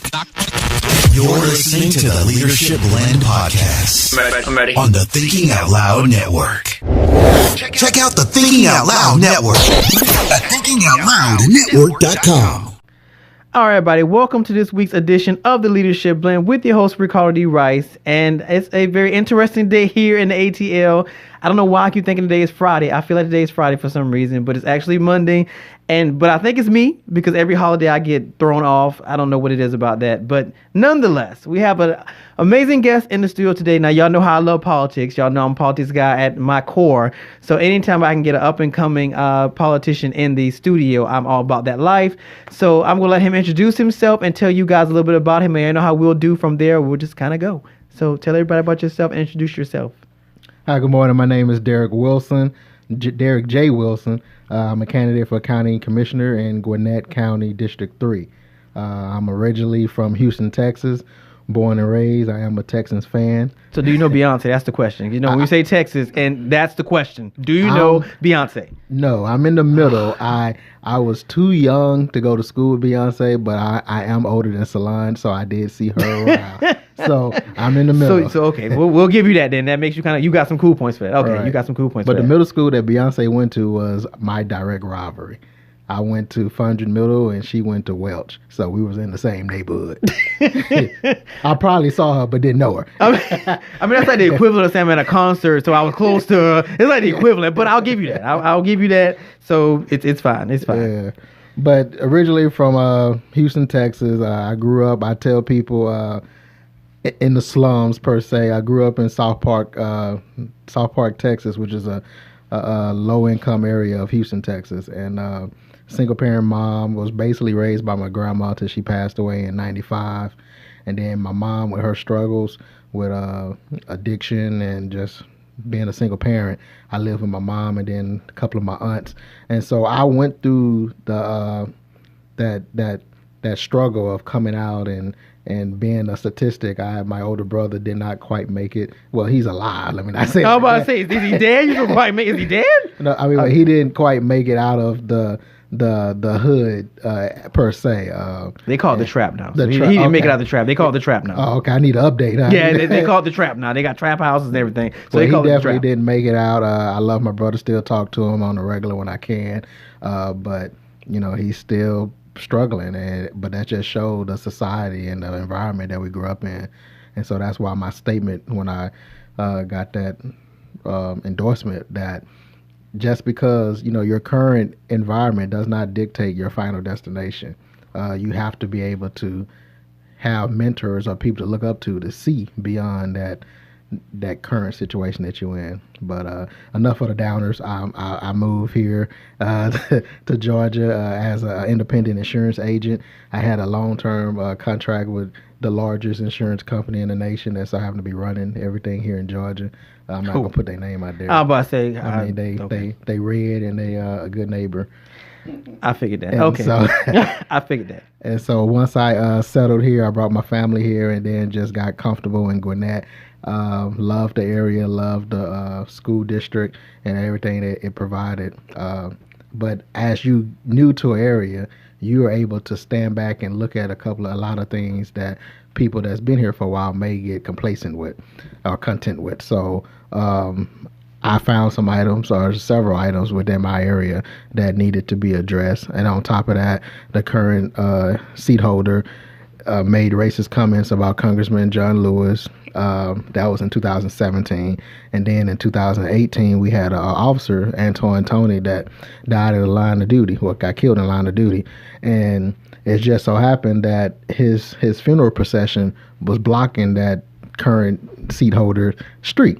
You're listening to the Leadership Blend Podcast I'm ready. on the Thinking Out Loud Network. Check out the Thinking Out Loud Network at thinkingoutloudnetwork.com. All right, everybody. Welcome to this week's edition of the Leadership Blend with your host, Ricardo D. Rice. And it's a very interesting day here in the ATL. I don't know why I keep thinking today is Friday. I feel like today is Friday for some reason, but it's actually Monday. But I think it's me because every holiday I get thrown off. I don't know what it is about that. But nonetheless, we have an amazing guest in the studio today. Now, y'all know how I love politics. Y'all know I'm a politics guy at my core. So anytime I can get an up-and-coming politician in the studio, I'm all about that life. So I'm going to let him introduce himself and tell you guys a little bit about him. And I know how we'll do from there. We'll just kind of go. So tell everybody about yourself and introduce yourself. Hi, good morning. My name is Derrick Wilson, Derrick J. Wilson. I'm a candidate for County Commissioner in Gwinnett County District 3. I'm originally from Houston, Texas, born and raised. I am a Texans fan. So do you know Beyonce? That's the question. You know, when we say Texas, and that's the question. Do you know Beyonce? No, I'm in the middle. I was too young to go to school with Beyonce, but I am older than Solange, so I did see her around. So I'm in the middle. So okay, we'll give you that then. That makes you you got some cool points for that. Okay, right. You got some cool points but for that. But the middle school that Beyonce went to was my direct rivalry. I went to Fundred Middle and she went to Welch. So we was in the same neighborhood. I probably saw her but didn't know her. I mean that's like the equivalent of saying I'm at a concert, so I was close to her. It's like the equivalent, but I'll give you that. I'll give you that. So it's fine. It's fine. Yeah. But originally from Houston, Texas, I grew up, I tell people in the slums per se. I grew up in South Park, Texas, which is a low-income area of Houston, Texas. And single-parent mom, was basically raised by my grandma till she passed away in 95. And then my mom, with her struggles with addiction and just being a single parent, I lived with my mom and then a couple of my aunts. And so I went through the that struggle of coming out and being a statistic. My older brother did not quite make it. Well, he's alive. Let me not say. I was about to say, is he dead? You don't quite make. Is he dead? No, I mean he didn't quite make it out of the hood per se. They call it the trap now. So he didn't make it out of the trap. They call it the trap now. Oh, okay. I need an update. Huh? Yeah, they call it the trap now. They got trap houses and everything. So well, they call he it the definitely trap. didn't make it out. I love my brother. Still talk to him on the regular when I can. But you know he's still struggling, but that just showed the society and the environment that we grew up in. And so that's why my statement when I got that endorsement, that just because your current environment does not dictate your final destination, you have to be able to have mentors or people to look up to see beyond that current situation that you're in. But enough of the downers. I moved here to Georgia as an independent insurance agent. I had a long-term contract with the largest insurance company in the nation that's so happen to be running everything here in Georgia. I'm not gonna put their name out there. I was about to say. I mean, they read and they a good neighbor. I figured that. And okay. So, I figured that. And so once I settled here, I brought my family here and then just got comfortable in Gwinnett. Loved the area, loved the school district and everything that it provided. But as you new to an area, you are able to stand back and look at a lot of things that people that's been here for a while may get complacent with or content with. So I found some items or several items within my area that needed to be addressed. And on top of that, the current seat holder made racist comments about Congressman John Lewis. That was in 2017. And then in 2018, we had an officer, Antoine Tony, that died in the line of duty, got killed in the line of duty. And it just so happened that his funeral procession was blocking that current seat holder street.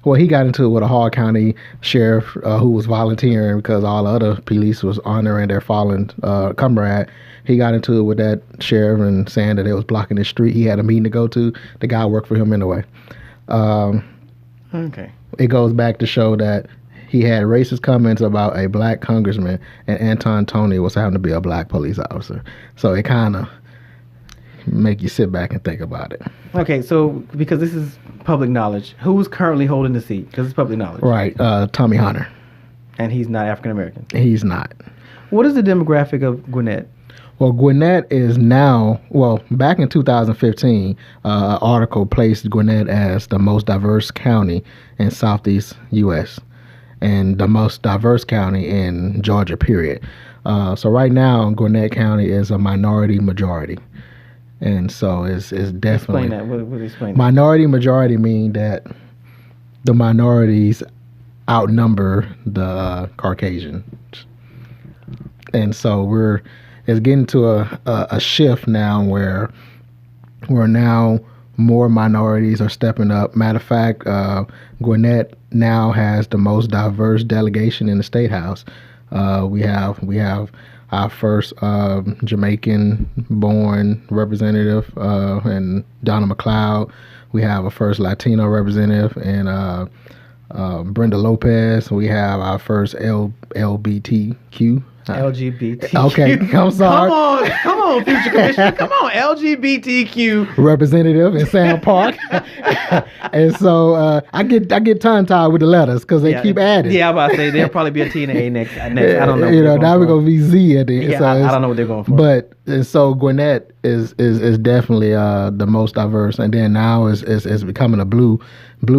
Well, he got into it with a Hall County sheriff who was volunteering because all the other police was honoring their fallen comrade. He got into it with that sheriff and saying that it was blocking his street. He had a meeting to go to. The guy worked for him anyway. Okay. It goes back to show that he had racist comments about a black congressman, and Anton Tony was having to be a black police officer. So it kind of make you sit back and think about it. Okay, so because this is public knowledge, who's currently holding the seat? Because it's public knowledge. Right, Tommy Hunter. And he's not African American? He's not. What is the demographic of Gwinnett? Well, Gwinnett is now, back in 2015, an article placed Gwinnett as the most diverse county in Southeast U.S. and the most diverse county in Georgia, period. So right now, Gwinnett County is a minority majority. And so it's definitely... Explain that. What explain that? Minority majority mean that the minorities outnumber the Caucasians. And so it's getting to a shift now where now more minorities are stepping up. Matter of fact, Gwinnett now has the most diverse delegation in the State House. We have our first Jamaican-born representative, and Donna McLeod. We have a first Latino representative, and Brenda Lopez. We have our first LGBTQ. Okay, I'm sorry. Come on, future commissioner. Come on, LGBTQ representative in Sam Park. And so I get tongue tied with the letters because they keep adding. Yeah, I'm about to say there'll probably be a T and an A next. I don't know. Now we're gonna be Z at the end. Yeah, So I don't know what they're going for. But and so Gwinnett is definitely the most diverse, and then now is becoming a blue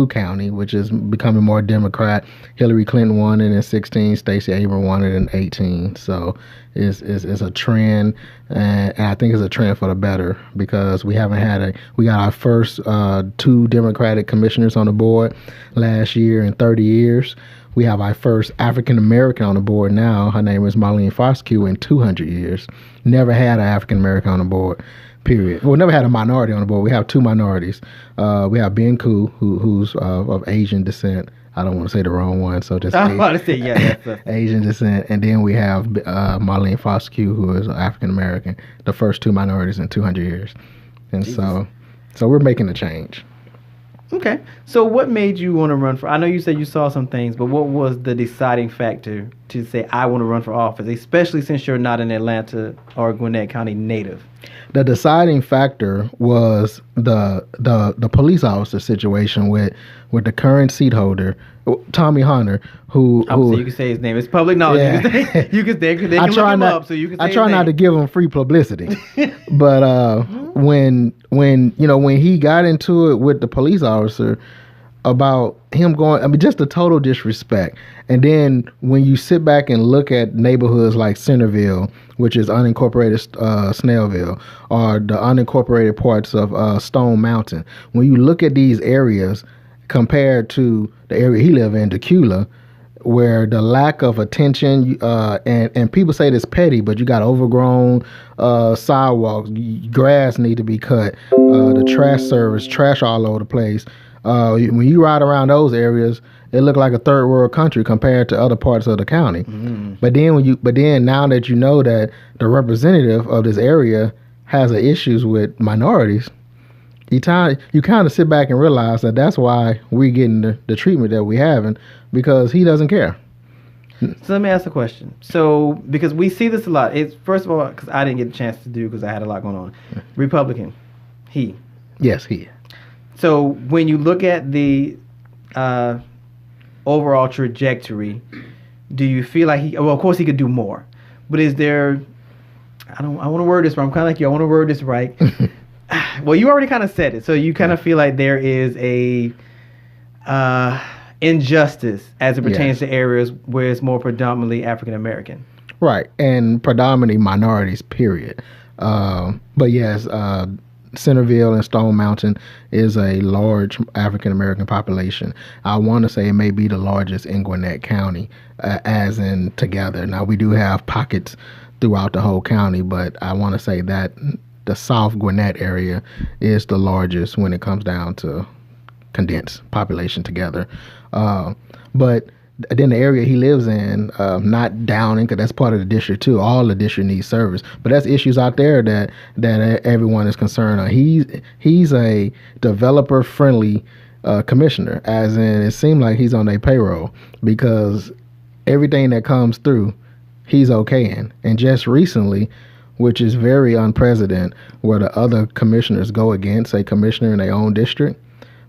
county, which is becoming more Democrat. Hillary Clinton won it in 16. Stacey Abrams won it in 18. So it's a trend, and I think it's a trend for the better because we got our first 2 Democratic commissioners on the board last year in 30 years. We have our first African American on the board now. Her name is Marlene Foscue in 200 years. Never had an African American on the board. Period. Well, never had a minority on the board. We have 2 minorities. We have Ben Koo, who's of Asian descent. I don't want to say the wrong one, so just I'm about to say, that's Asian descent. And then we have Marlene Foscue, who is African American. The first 2 minorities in 200 years. And so we're making a change. Okay. So what made you want to run for? I know you said you saw some things, but what was the deciding factor to say I want to run for office, especially since you're not an Atlanta or Gwinnett County native? The deciding factor was the police officer situation with the current seat holder, Tommy Hunter, who you can say his name. It's public knowledge. Yeah. You can they can look him up, so you can say I try not to give him free publicity. But when he got into it with the police officer about him going, just the total disrespect. And then when you sit back and look at neighborhoods like Centerville, which is unincorporated Snellville, or the unincorporated parts of Stone Mountain, when you look at these areas compared to the area he lived in, Decula, where the lack of attention, and people say this petty, but you got overgrown sidewalks, grass need to be cut, the trash service, trash all over the place. When you ride around those areas, it looked like a third world country compared to other parts of the county. Mm. But then now that you know that the representative of this area has issues with minorities, you kind of sit back and realize that that's why we're getting the treatment that we're having, because he doesn't care. So let me ask a question. So, because we see this a lot. It's first of all, because I didn't get a chance to do because I had a lot going on. Republican, he. Yes, he. So when you look at the overall trajectory, do you feel like of course he could do more, but is there, I want to word this right. I'm kind of like you. I want to word this right. Well, you already kind of said it. So you kind of feel like there is a injustice as it pertains to areas where it's more predominantly African American. Right, and predominantly minorities, period. But yes, Centerville and Stone Mountain is a large African American population. I want to say it may be the largest in Gwinnett County, as in together. Now, we do have pockets throughout the whole county, but I want to say that the South Gwinnett area is the largest when it comes down to condensed population together. But then the area he lives in, not Downing, because that's part of the district too. All the district needs service, but that's issues out there that everyone is concerned on. He's a developer friendly commissioner, as in it seemed like he's on a payroll because everything that comes through, he's okaying. And just recently, which is very unprecedented, where the other commissioners go against a commissioner in their own district,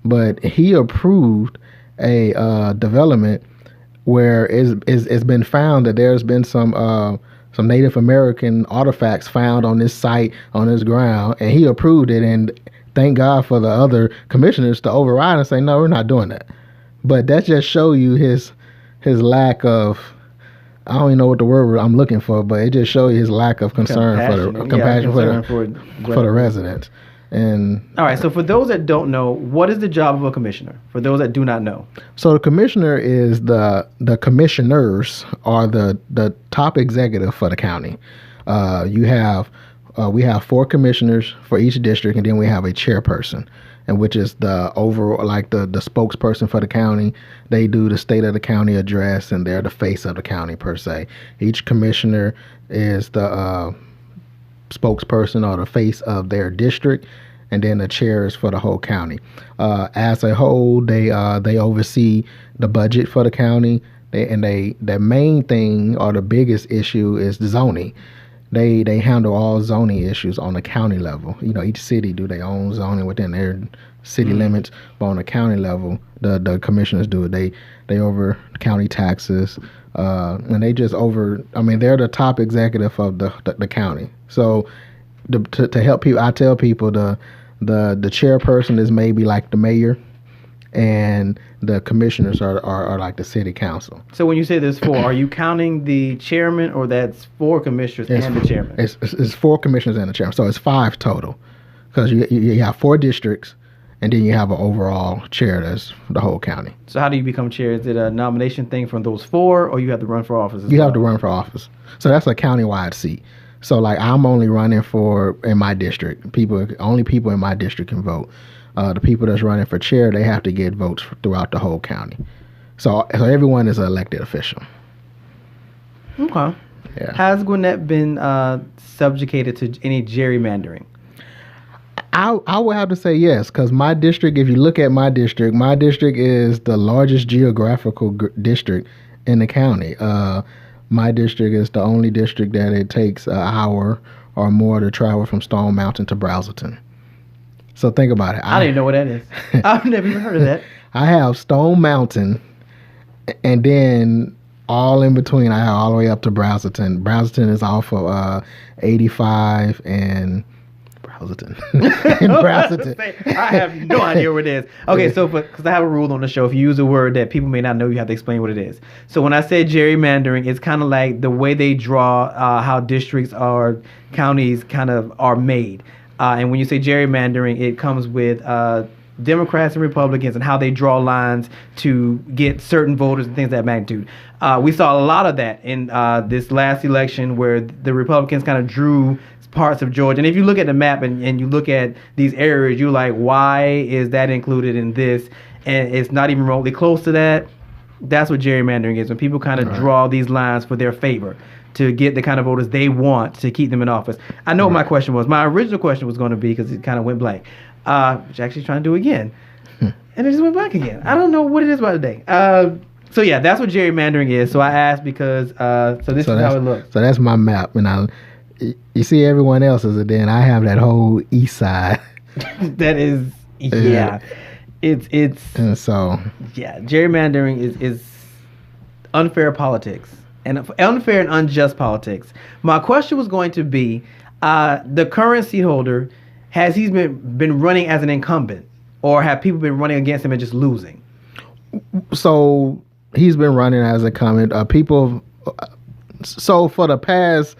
but he approved a development where it's been found that there's been some some Native American artifacts found on this site, on this ground, and he approved it. And thank God for the other commissioners to override and say, no, we're not doing that. But that just show you his lack of, I don't even know what the word I'm looking for, but it just shows you his lack of concern for the residents. And all right, so for those that don't know, what is the job of a commissioner? For those that do not know, so the commissioner is the commissioners are the top executive for the county. We have 4 commissioners for each district, and then we have a chairperson, and which is the overall, like the spokesperson for the county. They do the state of the county address, and they're the face of the county per se. Each commissioner is the spokesperson or the face of their district, and then the chair is for the whole county. As a whole, they oversee the budget for the county. The main thing or the biggest issue is the zoning. They handle all zoning issues on the county level. Each city do their own zoning within their city limits, but on the county level, the commissioners do it. They over county taxes, and they just over. I mean, they're the top executive of the county. So to help people, I tell people the chairperson is maybe like the mayor, and the commissioners are like the city council. So when you say there's 4, are you counting the chairman, or that's 4 commissioners and the chairman? It's 4 commissioners and the chairman, so it's 5 total, because you have 4 districts, and then you have an overall chair that's the whole county. So how do you become chair? Is it a nomination thing from those 4, or you have to run for office? You have to run for office. So that's a countywide seat. So like I'm only running in my district. Only people in my district can vote. The people that's running for chair, they have to get votes throughout the whole county. So everyone is an elected official. Okay. Yeah. Has Gwinnett been subjugated to any gerrymandering? I would have to say yes, because my district, if you look at my district is the largest geographical district in the county. My district is the only district that it takes an hour or more to travel from Stone Mountain to Brazelton. So think about it. I don't even know what that is. I've never even heard of that. I have Stone Mountain, and then all in between, I have all the way up to Brazelton. Brazelton is off of 85 and Brazelton. I have no idea what it is. Okay, so because I have a rule on the show, if you use a word that people may not know, you have to explain what it is. So when I say gerrymandering, it's kind of like the way they draw how districts or counties kind of are made. And when you say gerrymandering, it comes with Democrats and Republicans and how they draw lines to get certain voters and things of that magnitude. We saw a lot of that in this last election, where the Republicans kind of drew parts of Georgia. And if you look at the map and you look at these areas, you're like, why is that included in this? And it's not even remotely close to that. That's what gerrymandering is, when people kind of draw these lines for their favor to get the kind of voters they want to keep them in office. I know what my question was. My original question was going to be, because it kind of went blank, which I actually trying to do again. And it just went blank again. I don't know what it is about today. So yeah, that's what gerrymandering is. So I asked because, this is how it looks. So that's my map. And you see everyone else's, and then I have that whole east side. That is, yeah. It's and so yeah, gerrymandering is unfair politics, and unfair and unjust politics. My question was going to be, the current seat holder, has he been running as an incumbent, or have people been running against him and just losing? So he's been running as a incumbent. So for the past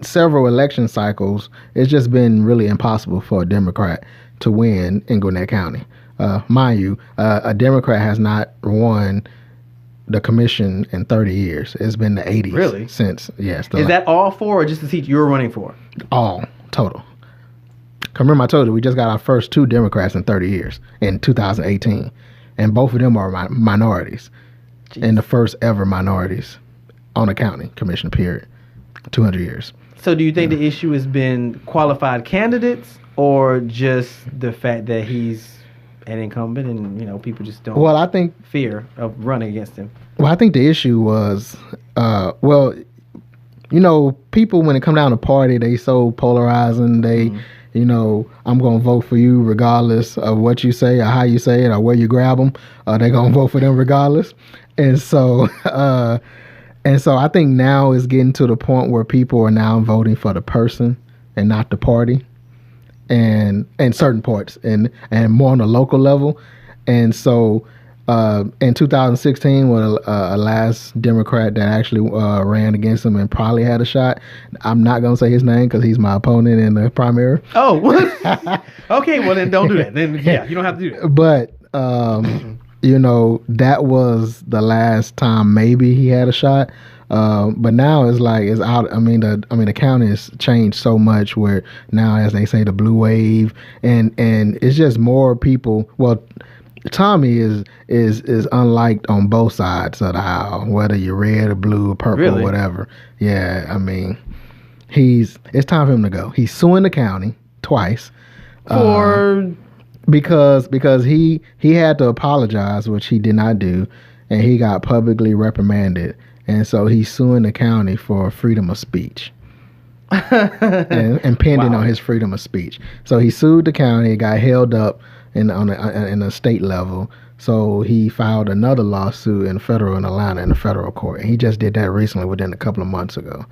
several election cycles, it's just been really impossible for a Democrat to win in Gwinnett County. Mind you, a Democrat has not won the commission in 30 years. It's been the 80s. Really? Since, yes. Is that all 4, or just the seat you're running for? All, total. Remember I told you, we just got our first 2 Democrats in 30 years in 2018. And both of them are minorities. Jeez. And the first ever minorities on a county commission, period. 200 years. So do you think the issue has been qualified candidates, or just the fact that he's an incumbent and people just don't fear of running against him? Well, I think the issue was people, when it come down to party, they so polarizing. They I'm gonna vote for you regardless of what you say or how you say it or where you grab them. They're gonna vote for them regardless. And so And so I think now it's getting to the point where people are now voting for the person and not the party, and certain parts, and more on the local level. And so in 2016, when a last Democrat that actually ran against him and probably had a shot, I'm not going to say his name because he's my opponent in the primary. Oh, okay. Well, then don't do that. Then, yeah, you don't have to do that. But, that was the last time maybe he had a shot. But now it's like it's out. I mean, the county has changed so much where now, as they say, the blue wave, and it's just more people. Well, Tommy is unliked on both sides of the aisle, whether you're red or blue or purple or whatever. Yeah, I mean, it's time for him to go. He's suing the county twice because he had to apologize, which he did not do, and he got publicly reprimanded, and so he's suing the county for freedom of speech. and pending on his freedom of speech. So he sued the county, got held up in a state level. So he filed another lawsuit in Atlanta in the federal court. And he just did that recently, within a couple of months ago.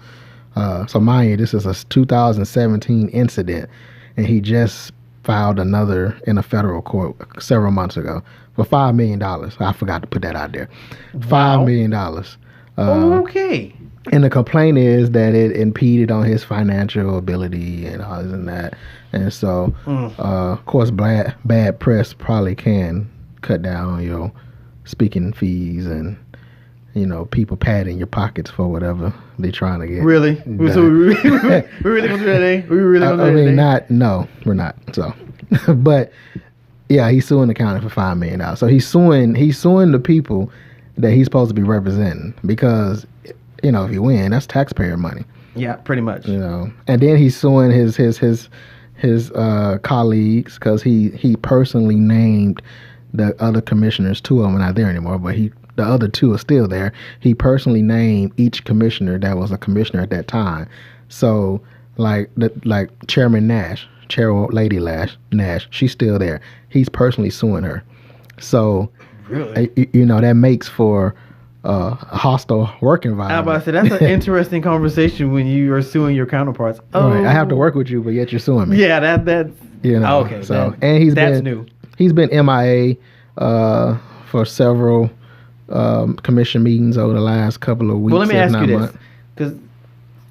So mind you, this is a 2017 incident, and he just filed another in a federal court several months ago for $5 million. I forgot to put that out there. $5 million. Okay. And the complaint is that it impeded on his financial ability and all this and that. And so, of course, bad press probably can cut down on your speaking fees and, people padding your pockets for whatever they're trying to get. Really? Done. So we're really going to do that today? We really going to do that today? No, we're not. So, but yeah, he's suing the county for $5 million. So he's suing the people that he's supposed to be representing because, if you win, that's taxpayer money. Yeah, pretty much. And then he's suing his colleagues because he personally named the other commissioners. Two of them are not there anymore, but the other two are still there. He personally named each commissioner that was a commissioner at that time. So like Chairman Nash, Lady Nash, she's still there. He's personally suing her. So really, that makes for a hostile work environment. I was about to say, that's an interesting conversation when you are suing your counterparts. Oh, right. I have to work with you, but yet you're suing me. Yeah, that's okay. So that's new. He's been MIA for several commission meetings over the last couple of weeks. Well, let me ask you this, because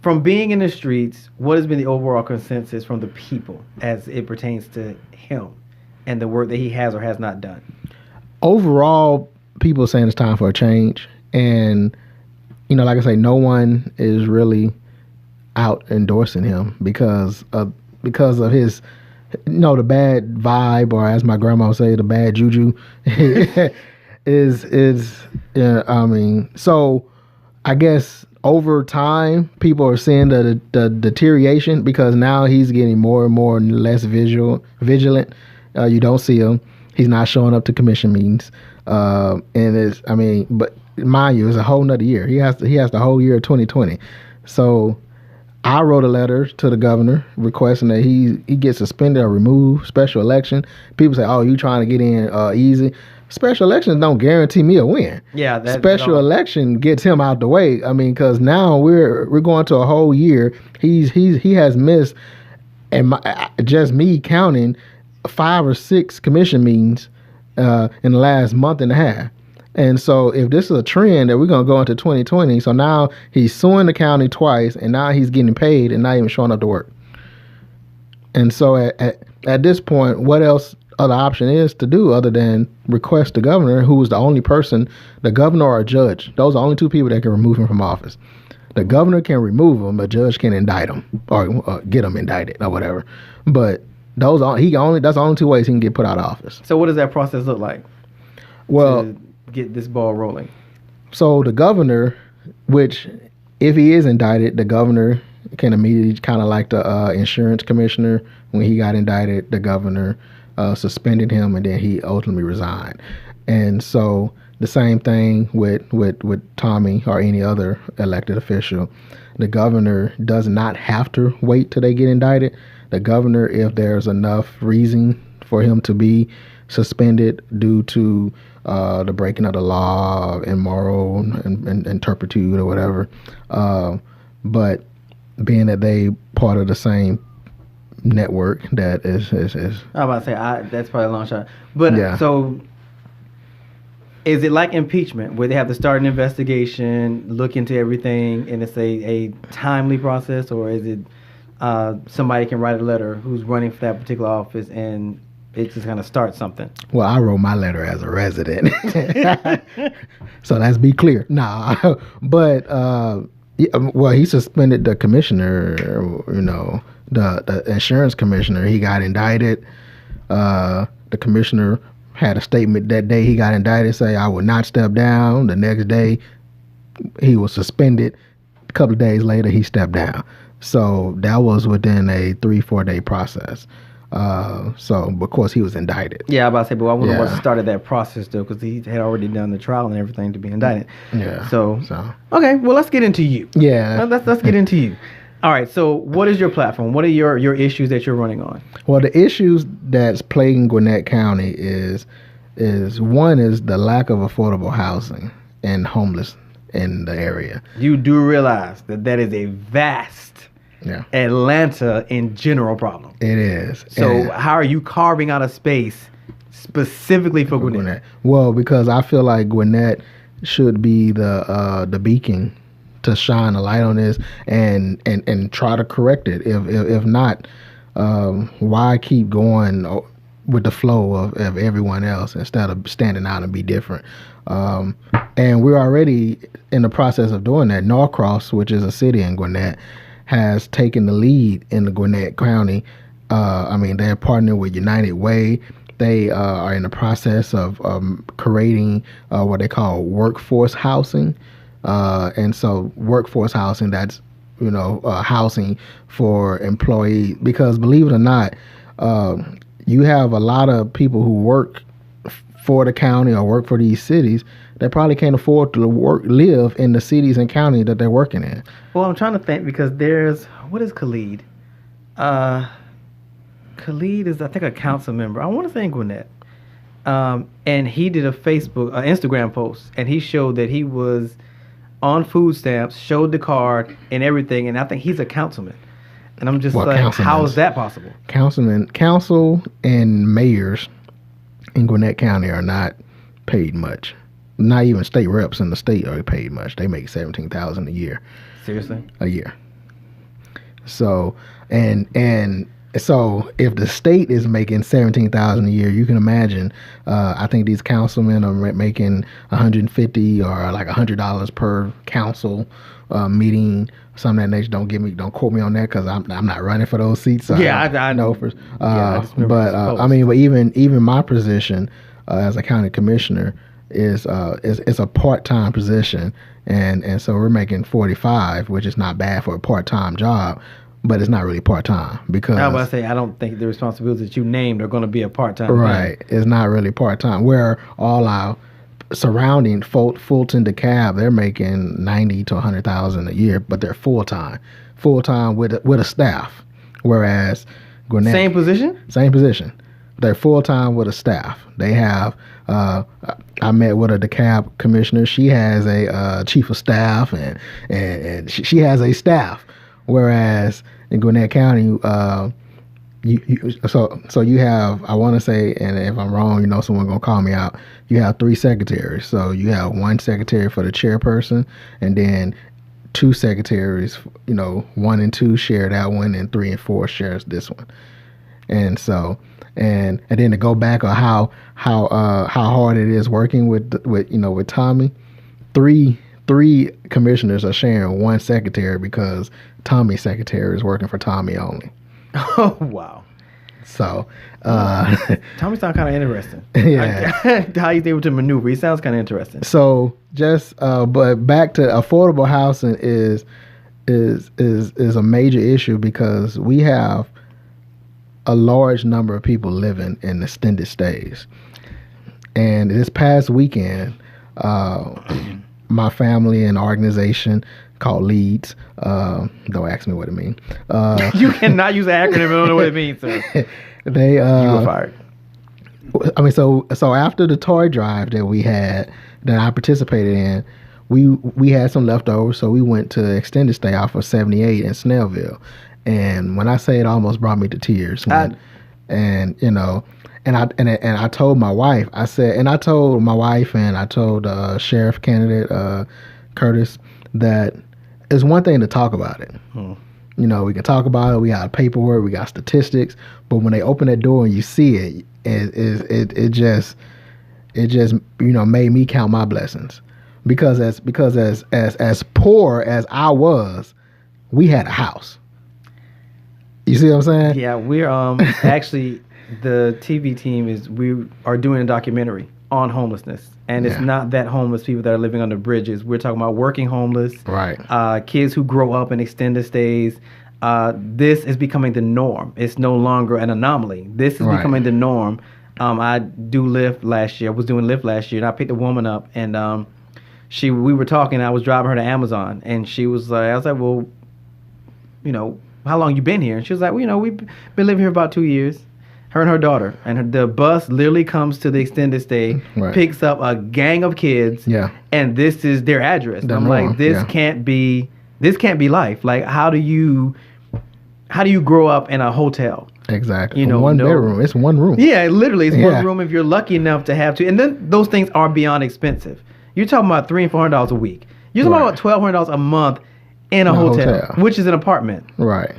from being in the streets, what has been the overall consensus from the people as it pertains to him and the work that he has or has not done? Overall, people are saying it's time for a change. And, like I say, no one is really out endorsing him because of his, the bad vibe, or as my grandma would say, the bad juju so I guess over time, people are seeing the deterioration because now he's getting more and more and less vigilant. You don't see him. He's not showing up to commission meetings. But mind you, it's a whole nother year. He has the whole year of 2020. So I wrote a letter to the governor requesting that he get suspended or removed. Special election. People say, "Oh, you trying to get in easy?" Special elections don't guarantee me a win. Yeah, special election gets him out the way. I mean, because now we're going to a whole year. He has missed, and just me counting, 5 or 6 commission meetings in the last month and a half. And so if this is a trend that we're going to go into 2020, so now he's suing the county twice, and now he's getting paid and not even showing up to work. And so at this point, what else other option is to do other than request the governor, who is the only person, the governor or a judge? Those are the only two people that can remove him from office. The governor can remove him, a judge can indict him or get him indicted or whatever. But that's the only 2 ways he can get put out of office. So what does that process look like? Well, to get this ball rolling. So the governor, which if he is indicted, the governor can immediately, kind of like the insurance commissioner, when he got indicted, the governor suspended him and then he ultimately resigned. And so the same thing with Tommy or any other elected official. The governor does not have to wait till they get indicted. The governor, if there's enough reason for him to be suspended due to the breaking of the law, immoral and turpitude or whatever. But being that they part of the same network that is I was about to say that's probably a long shot. But yeah. So is it like impeachment where they have to start an investigation, look into everything, and it's a timely process, or is it somebody can write a letter who's running for that particular office and it just kind of starts something? Well, I wrote my letter as a resident. So let's be clear. Nah. But he suspended the commissioner, the insurance commissioner. He got indicted. The commissioner had a statement that day he got indicted, say, I will not step down. The next day, he was suspended. A couple of days later, he stepped down. So that was within a 3-4 day process. So, of course, he was indicted. Yeah, I was about to say, but I wonder what started that process, though, because he had already done the trial and everything to be indicted. Yeah. So. Okay, well, let's get into you. Yeah. Let's get into you. All right, so what is your platform? What are your issues that you're running on? Well, the issues that's plaguing Gwinnett County is one is the lack of affordable housing and homeless in the area. You do realize that is a vast Atlanta in general problem. It is. So how are you carving out a space specifically for Gwinnett? Well, because I feel like Gwinnett should be the beacon to shine a light on this and try to correct it. If not, why keep going with the flow of everyone else instead of standing out and be different? And we're already in the process of doing that. Norcross, which is a city in Gwinnett, has taken the lead in the Gwinnett County. They're partnering with United Way. They are in the process of creating what they call workforce housing. And so workforce housing, that's, housing for employees, because believe it or not, you have a lot of people who work for the county or work for these cities that probably can't afford to live in the cities and county that they're working in. Well, I'm trying to think, because what is Khalid? Khalid is, I think, a council member. I want to say in Gwinnett. And he did a Instagram post, and he showed that he was on food stamps, showed the card and everything, and I think he's a councilman. And I'm just how is that possible? Council and mayors in Gwinnett County are not paid much. Not even state reps in the state are paid much. They make $17,000 a year. Seriously? A year. So so if the state is making $17,000 a year, you can imagine. I think these councilmen are making $150 or like $100 per council meeting. Something of that nature. Don't quote me on that, because I'm not running for those seats. So I know for. But even my position as a county commissioner is a part-time position, and so we're making $45, which is not bad for a part-time job. But it's not really part-time, because I was about to say, I don't think the responsibilities that you named are going to be a part-time. Right. Thing. It's not really part-time. Where all our surrounding Fulton, DeKalb, they're making $90,000 to $100,000 a year, but they're full-time with a staff. Whereas Gwinnett, same position. They're full-time with a staff. They have. I met with a DeKalb commissioner. She has a chief of staff, and she has a staff. Whereas in Gwinnett County, you have, I want to say, and if I'm wrong, someone gonna call me out. You have 3 secretaries. So you have 1 secretary for the chairperson, and then 2 secretaries. 1 and 2 share that one, and 3 and 4 shares this one. And so, and then to go back on how hard it is working with Tommy, three commissioners are sharing 1 secretary, because Tommy's secretary is working for Tommy only. Oh, wow. So, Tommy sounds kind of interesting. Yeah. How he's able to maneuver. He sounds kind of interesting. So, but back to affordable housing is a major issue, because we have a large number of people living in extended stays. And this past weekend, my family and organization called LEADS. Don't ask me what it means. You cannot use an acronym. I don't know what it means, sir. You were fired. I mean, so after the toy drive that we had, that I participated in, we had some leftovers, so we went to extended stay off of 78 in Snellville, and when I say it almost brought me to tears. And you know, and I told my wife, I said, and I told my wife, and I told sheriff candidate Curtis that it's one thing to talk about it. You know, we can talk about it. We got paperwork, we got statistics, but when they open that door and you see it, it just made me count my blessings, because as poor as I was, we had a house. You see what I'm saying? Yeah, we're actually, the TV team we are doing a documentary on homelessness, and it's not that homeless people that are living under bridges. We're talking about working homeless, right? Kids who grow up in extended stays. This is becoming the norm. It's no longer an anomaly. This is becoming the norm. I do Lyft last year. I was doing Lyft last year, and I picked a woman up, and we were talking. I was driving her to Amazon, and she was like, I was like, well, you know, how long you been here? And she was like, well, you know, we've been living here about 2 years. Her and her daughter, and the bus literally comes to the extended stay, picks up a gang of kids, and this is their address. I'm like, this can't be life. Like, how do you grow up in a hotel? Exactly. You know, one bedroom. It's one room. Yeah, literally, it's one room if you're lucky enough to have to. And then those things are beyond expensive. You're talking about $300 and $400 a week. You're talking about $1,200 a month in a hotel, which is an apartment. Right.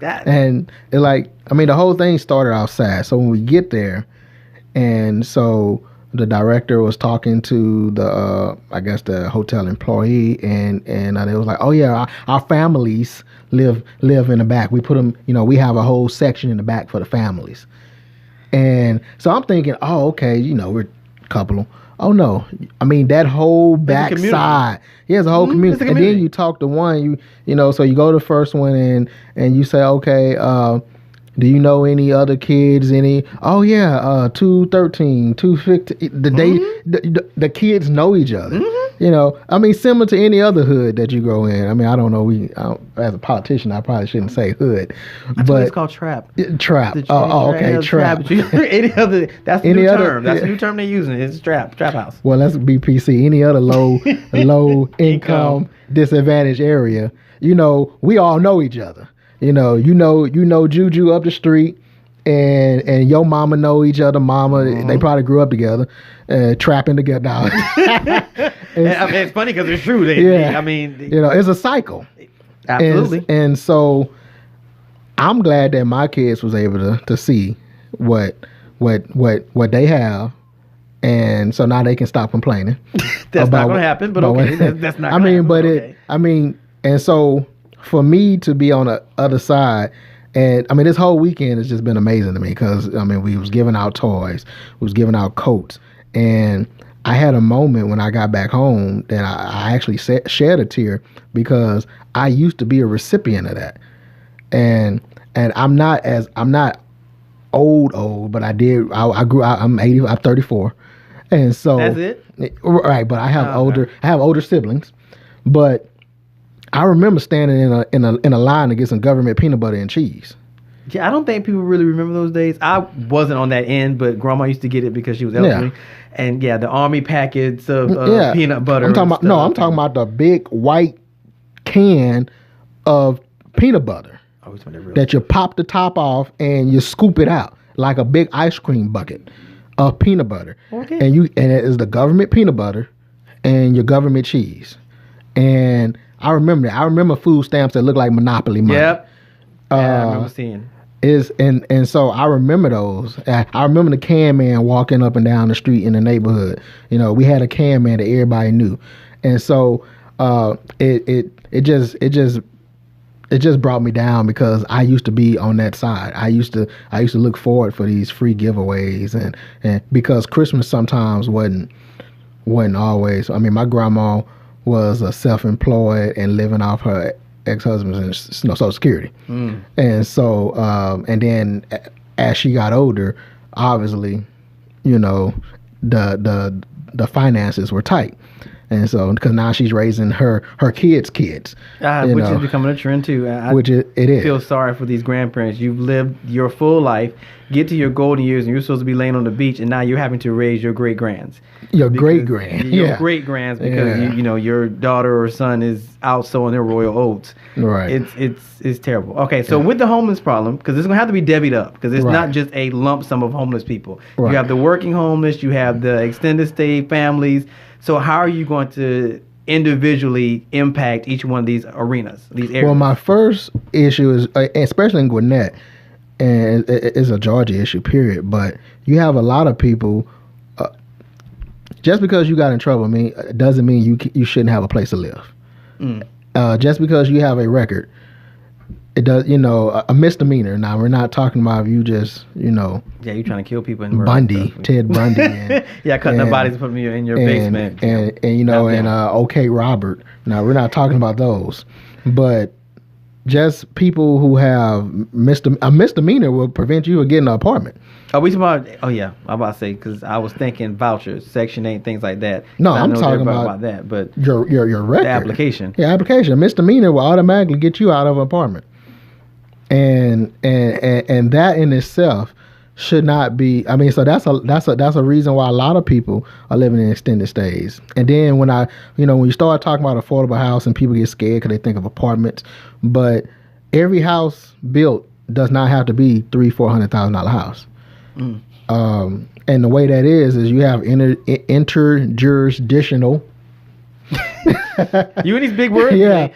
And it, like, I mean, the whole thing started outside. So when we get there, and so the director was talking to the, I guess the hotel employee, and they was like, oh yeah, our families live in the back. We put them, you know, we have a whole section in the back for the families. And so I'm thinking, oh, okay, you know, we're a couple. Oh no, I mean that whole back side. Yeah, it's a whole community. And then you talk to one, you know, so you go to the first one and you say, okay, do you know any other kids? Oh yeah, 213, 215. The kids know each other. You know, I mean, similar to any other hood that you grow in. I mean, I don't know. As a politician, I probably shouldn't say hood, but it's called trap. Trap. Oh, okay, trap. Any other? That's the new term. That's the new term they're using. It's trap house. Well, let's be PC. Any other low income disadvantaged area, you know, we all know each other. You know Juju up the street, and your mama know each other. They probably grew up together, trapping together. I mean, it's funny because it's true. I mean, you know, it's a cycle. Absolutely. And so, I'm glad that my kids was able to see what they have, and so now they can stop complaining. That's not going to happen, but okay. That's not. And so for me to be on the other side. And I mean, this whole weekend has just been amazing to me because, I mean, we was giving out toys, we was giving out coats. And I had a moment when I got back home that I actually shed a tear because I used to be a recipient of that. And I'm not old, but I grew out, I'm 34. And so that's it? Right. But I have older siblings, but I remember standing in a line to get some government peanut butter and cheese. Yeah, I don't think people really remember those days. I wasn't on that end, but Grandma used to get it because she was elderly. Yeah. And yeah, the army packets of peanut butter. I'm talking about the big white can of peanut butter that you pop the top off and you scoop it out like a big ice cream bucket of peanut butter. Okay. And it is the government peanut butter and your government cheese. And I remember that. I remember food stamps that look like Monopoly money. Yep. I remember seeing. And so I remember those. I remember the can man walking up and down the street in the neighborhood. You know, we had a can man that everybody knew, and so it just brought me down because I used to be on that side. I used to look forward for these free giveaways and because Christmas sometimes wasn't always. I mean, my grandma was self-employed and living off her ex-husband's Social Security. And so and then as she got older, obviously, you know, the finances were tight. And so, because now she's raising her kids' kids. Which is becoming a trend too. It is. Feel sorry for these grandparents. You've lived your full life, get to your golden years, and you're supposed to be laying on the beach, and now you're having to raise your great-grands. Your great-grand. Your great-grands, because your daughter or son is out sowing their royal oats. Right. It's terrible. Okay, so with the homeless problem, because it's going to have to be divvied up, because it's not just a lump sum of homeless people. Right. You have the working homeless, you have the extended stay families. So how are you going to individually impact each one of these arenas, these areas? Well, my first issue is, especially in Gwinnett, and it's a Georgia issue, period, but you have a lot of people, just because you got in trouble doesn't mean you shouldn't have a place to live. Just because you have a record, it does, a misdemeanor. Now, we're not talking about you just, Yeah, you're trying to kill people in Bundy, Ted Bundy. Cutting up bodies and putting them in your basement. And OK Robert. Now, we're not talking about those. But just people who have a misdemeanor will prevent you from getting an apartment. Are we talking about, I'm about to say, because I was thinking vouchers, Section 8, things like that. No, I'm talking about that, but your record. The application. Yeah, application. A misdemeanor will automatically get you out of an apartment. And that in itself should not be. So that's a reason why a lot of people are living in extended stays. And then when you start talking about affordable housing, people get scared because they think of apartments. But every house built does not have to be $300,000-$400,000 house. And the way that is you have interjurisdictional. You and these big words. Yeah.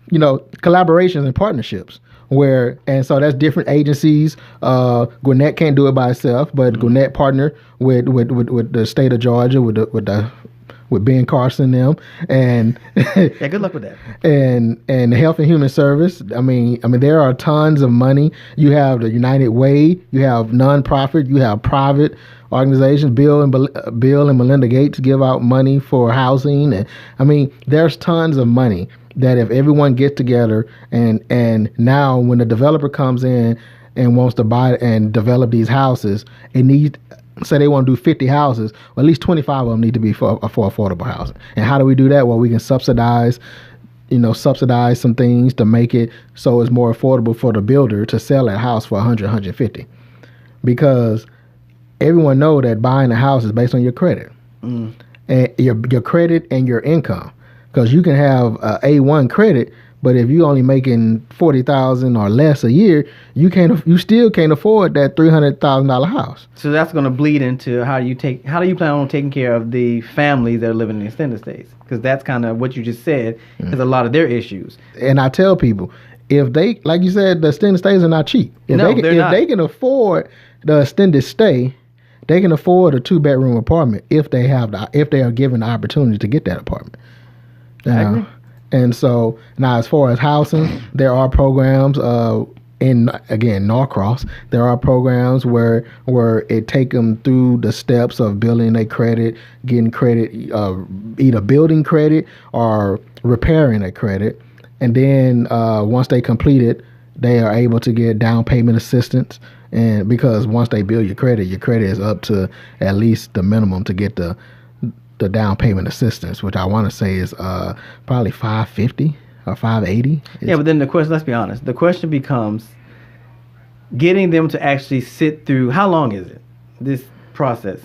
Collaborations and partnerships so that's different agencies. Gwinnett can't do it by itself, but Gwinnett partner with the state of Georgia, with Ben Carson them, and good luck with that. And the Health and Human Service. There are tons of money. You have the United Way, you have nonprofit, you have private organizations. Bill and Melinda Gates give out money for housing, and there's tons of money that if everyone gets together and now when the developer comes in and wants to buy and develop these houses, say they want to do 50 houses, well, at least 25 of them need to be for affordable housing. And how do we do that? Well, we can subsidize some things to make it so it's more affordable for the builder to sell that house for 100, 150. Because everyone know that buying a house is based on your credit. And your credit and your income. Because you can have A1 credit, but if you're only making $40,000 or less a year, you still can't afford that $300,000 house. So that's going to bleed into how do you plan on taking care of the families that are living in extended stays? Because that's kind of what you just said is a lot of their issues. And I tell people, if they, like you said, the extended stays are not cheap. If they can afford the extended stay, they can afford a 2-bedroom apartment if they are given the opportunity to get that apartment. And so now, as far as housing, there are programs in Norcross. There are programs where it take them through the steps of building a credit, getting credit, either building credit or repairing a credit, and then once they complete it, they are able to get down payment assistance. And because once they build your credit is up to at least the minimum to get the down payment assistance, which I want to say is probably $550 or $580. Yeah, but then the question, let's be honest, the question becomes getting them to actually sit through, how long is it, this process?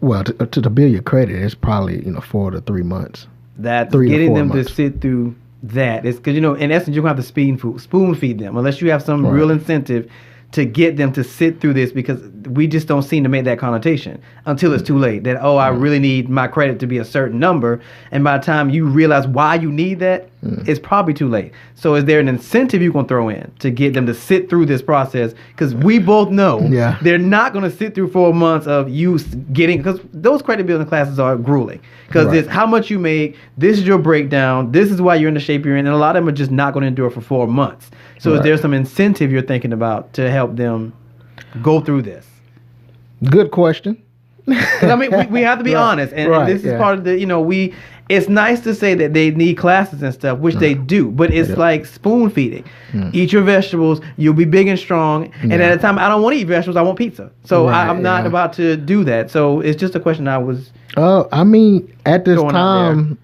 Well, to build your credit, it's probably 4 to 3 months. That's getting them to sit through that. It's because, in essence, you're going to have to spoon feed them unless you have some real incentive to get them to sit through this, because we just don't seem to make that connotation until it's too late. That, I really need my credit to be a certain number. And by the time you realize why you need that, it's probably too late. So is there an incentive you can throw in to get them to sit through this process? Because we both know they're not going to sit through 4 months of you getting, because those credit building classes are grueling. Because it's how much you make, this is your breakdown, this is why you're in the shape you're in, and a lot of them are just not going to endure for 4 months. So is there some incentive you're thinking about to help them go through this? Good question. 'Cause, I mean, we have to be honest, and this is part of the, it's nice to say that they need classes and stuff, which they do, but it's like spoon feeding. Eat your vegetables, you'll be big and strong. And at the time, I don't want to eat vegetables, I want pizza. So I'm not about to do that. So it's just a question I was. I mean, at this time,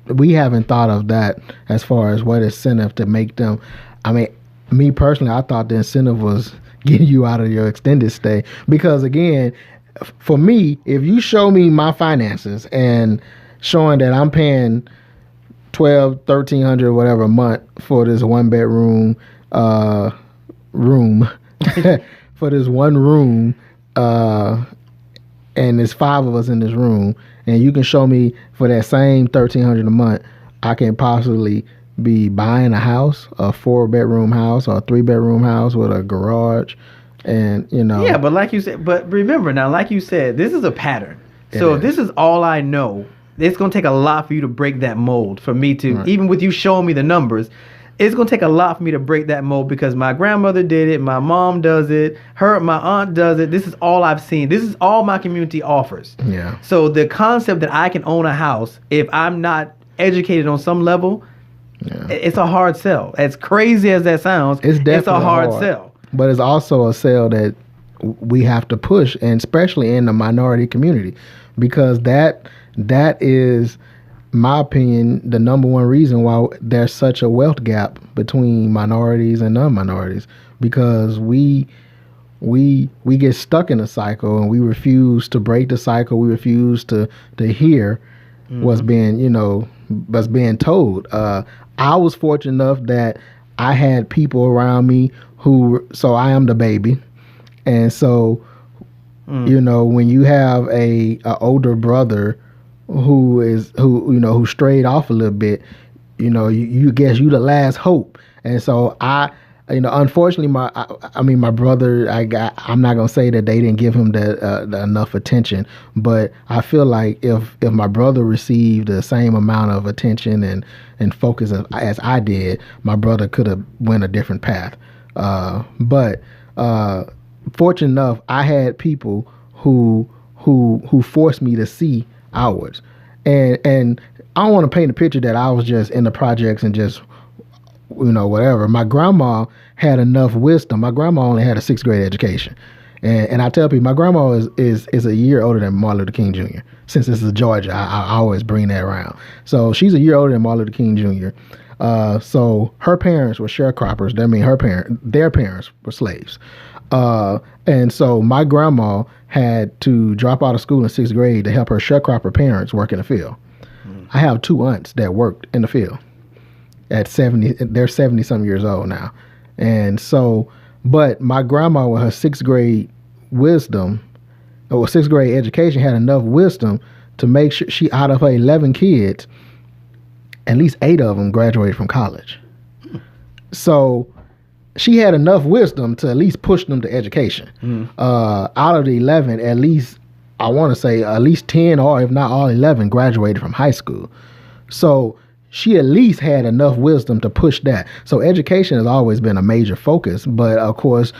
we haven't thought of that as far as what incentive to make them. I mean, me personally, I thought the incentive was getting you out of your extended stay, because again, for me, if you show me my finances and showing that I'm paying $1,300 whatever a month for this one bedroom room for this one room, and there's 5 of us in this room, and you can show me for that same $1,300 a month, I can possibly be buying a house, a 4-bedroom house or a 3-bedroom house with a garage. And yeah, but like you said, but remember now, like you said, this is a pattern. So if this is all I know, it's going to take a lot for you to break that mold. For me to, even with you showing me the numbers, it's going to take a lot for me to break that mold, because my grandmother did it, my mom does it, my aunt does it. This is all I've seen. This is all my community offers. Yeah. So the concept that I can own a house if I'm not educated on some level, it's a hard sell. As crazy as that sounds, it's a hard sell. But it's also a sell that we have to push, and especially in the minority community, because that is, my opinion, the number one reason why there's such a wealth gap between minorities and non-minorities, because we get stuck in a cycle and we refuse to break the cycle. We refuse to hear what's being told. I was fortunate enough that I had people around me so I am the baby. And so, when you have a older brother who strayed off a little bit, you guess you the last hope. And so unfortunately, my brother, I'm not gonna say that they didn't give him the enough attention, but I feel like if my brother received the same amount of attention and focus as I did, my brother could have went a different path. But fortunate enough, I had people who forced me to see outwards, and I don't want to paint a picture that I was just in the projects and just whatever. My grandma had enough wisdom. My grandma only had a 6th grade education, and I tell people my grandma is a year older than Martin Luther King Jr. Since this is Georgia, I always bring that around. So she's a year older than Martin Luther King Jr. So her parents were sharecroppers. That means their parents were slaves. And so my grandma had to drop out of school in 6th grade to help her sharecropper parents work in the field. I have 2 aunts that worked in the field at 70. They're 70-some years old now. And so, but my grandma with her 6th grade wisdom, or 6th grade education, had enough wisdom to make sure she, out of her 11 kids, at least 8 of them graduated from college. So she had enough wisdom to at least push them to education. Out of the 11, at least, I want to say at least 10, or if not all 11, graduated from high school. So she at least had enough wisdom to push that. So education has always been a major focus, but of course,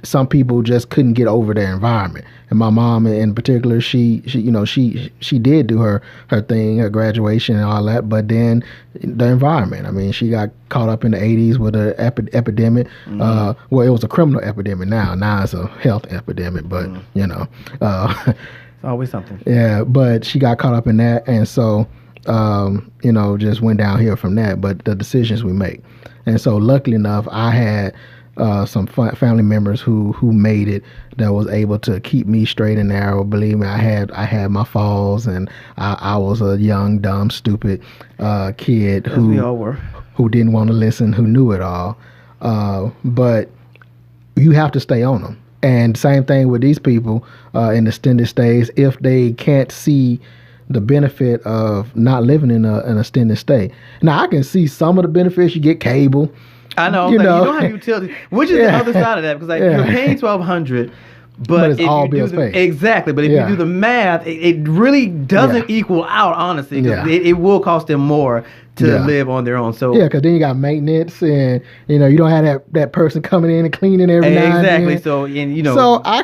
some people just couldn't get over their environment. And my mom, in particular, she did do her thing, her graduation and all that, but then the environment. I mean, she got caught up in the 80s with an epidemic. Well, it was a criminal epidemic now. Now it's a health epidemic, but it's always something. Yeah, but she got caught up in that, and so just went downhill from that. But the decisions we make, and so luckily enough, I had some family members who made it, that was able to keep me straight and narrow. Believe me, I had my falls, and I was a young, dumb, stupid kid As we all were, who didn't want to listen, who knew it all. But you have to stay on them. And same thing with these people in extended stays. If they can't see the benefit of not living in an extended stay. Now, I can see some of the benefits. You get cable. I know. You don't have utilities, which is the other side of that, because you're paying $1,200, but it's all bills paid. Exactly, but if you do the math, it really doesn't equal out, honestly. Because it will cost them more to live on their own. So because then you got maintenance, and you don't have that person coming in and cleaning every now and then. Exactly. So So I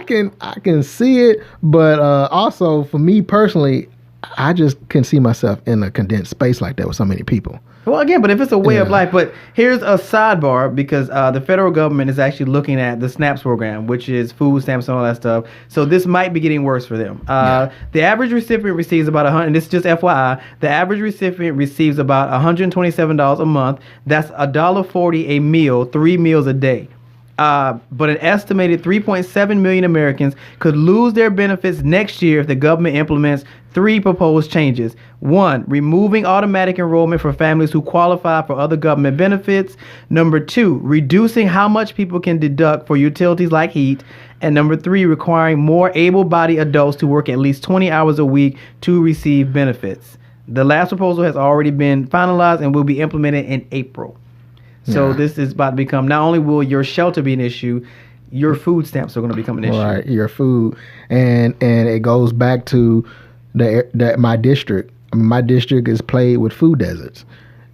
can see it, but also for me personally, I just can see myself in a condensed space like that with so many people. Well, again, but if it's a way of life, but here's a sidebar, because the federal government is actually looking at the SNAPS program, which is food stamps and all that stuff. So this might be getting worse for them. The average recipient receives about and this is just FYI, the average recipient receives about $127 a month. That's $1.40 a meal, 3 meals a day. But an estimated 3.7 million Americans could lose their benefits next year if the government implements 3 proposed changes. 1, removing automatic enrollment for families who qualify for other government benefits. Number 2, reducing how much people can deduct for utilities like heat. And number 3, requiring more able-bodied adults to work at least 20 hours a week to receive benefits. The last proposal has already been finalized and will be implemented in April. So this is about to become, not only will your shelter be an issue, your food stamps are going to become an issue. Right, your food. And it goes back to my district. My district is plagued with food deserts.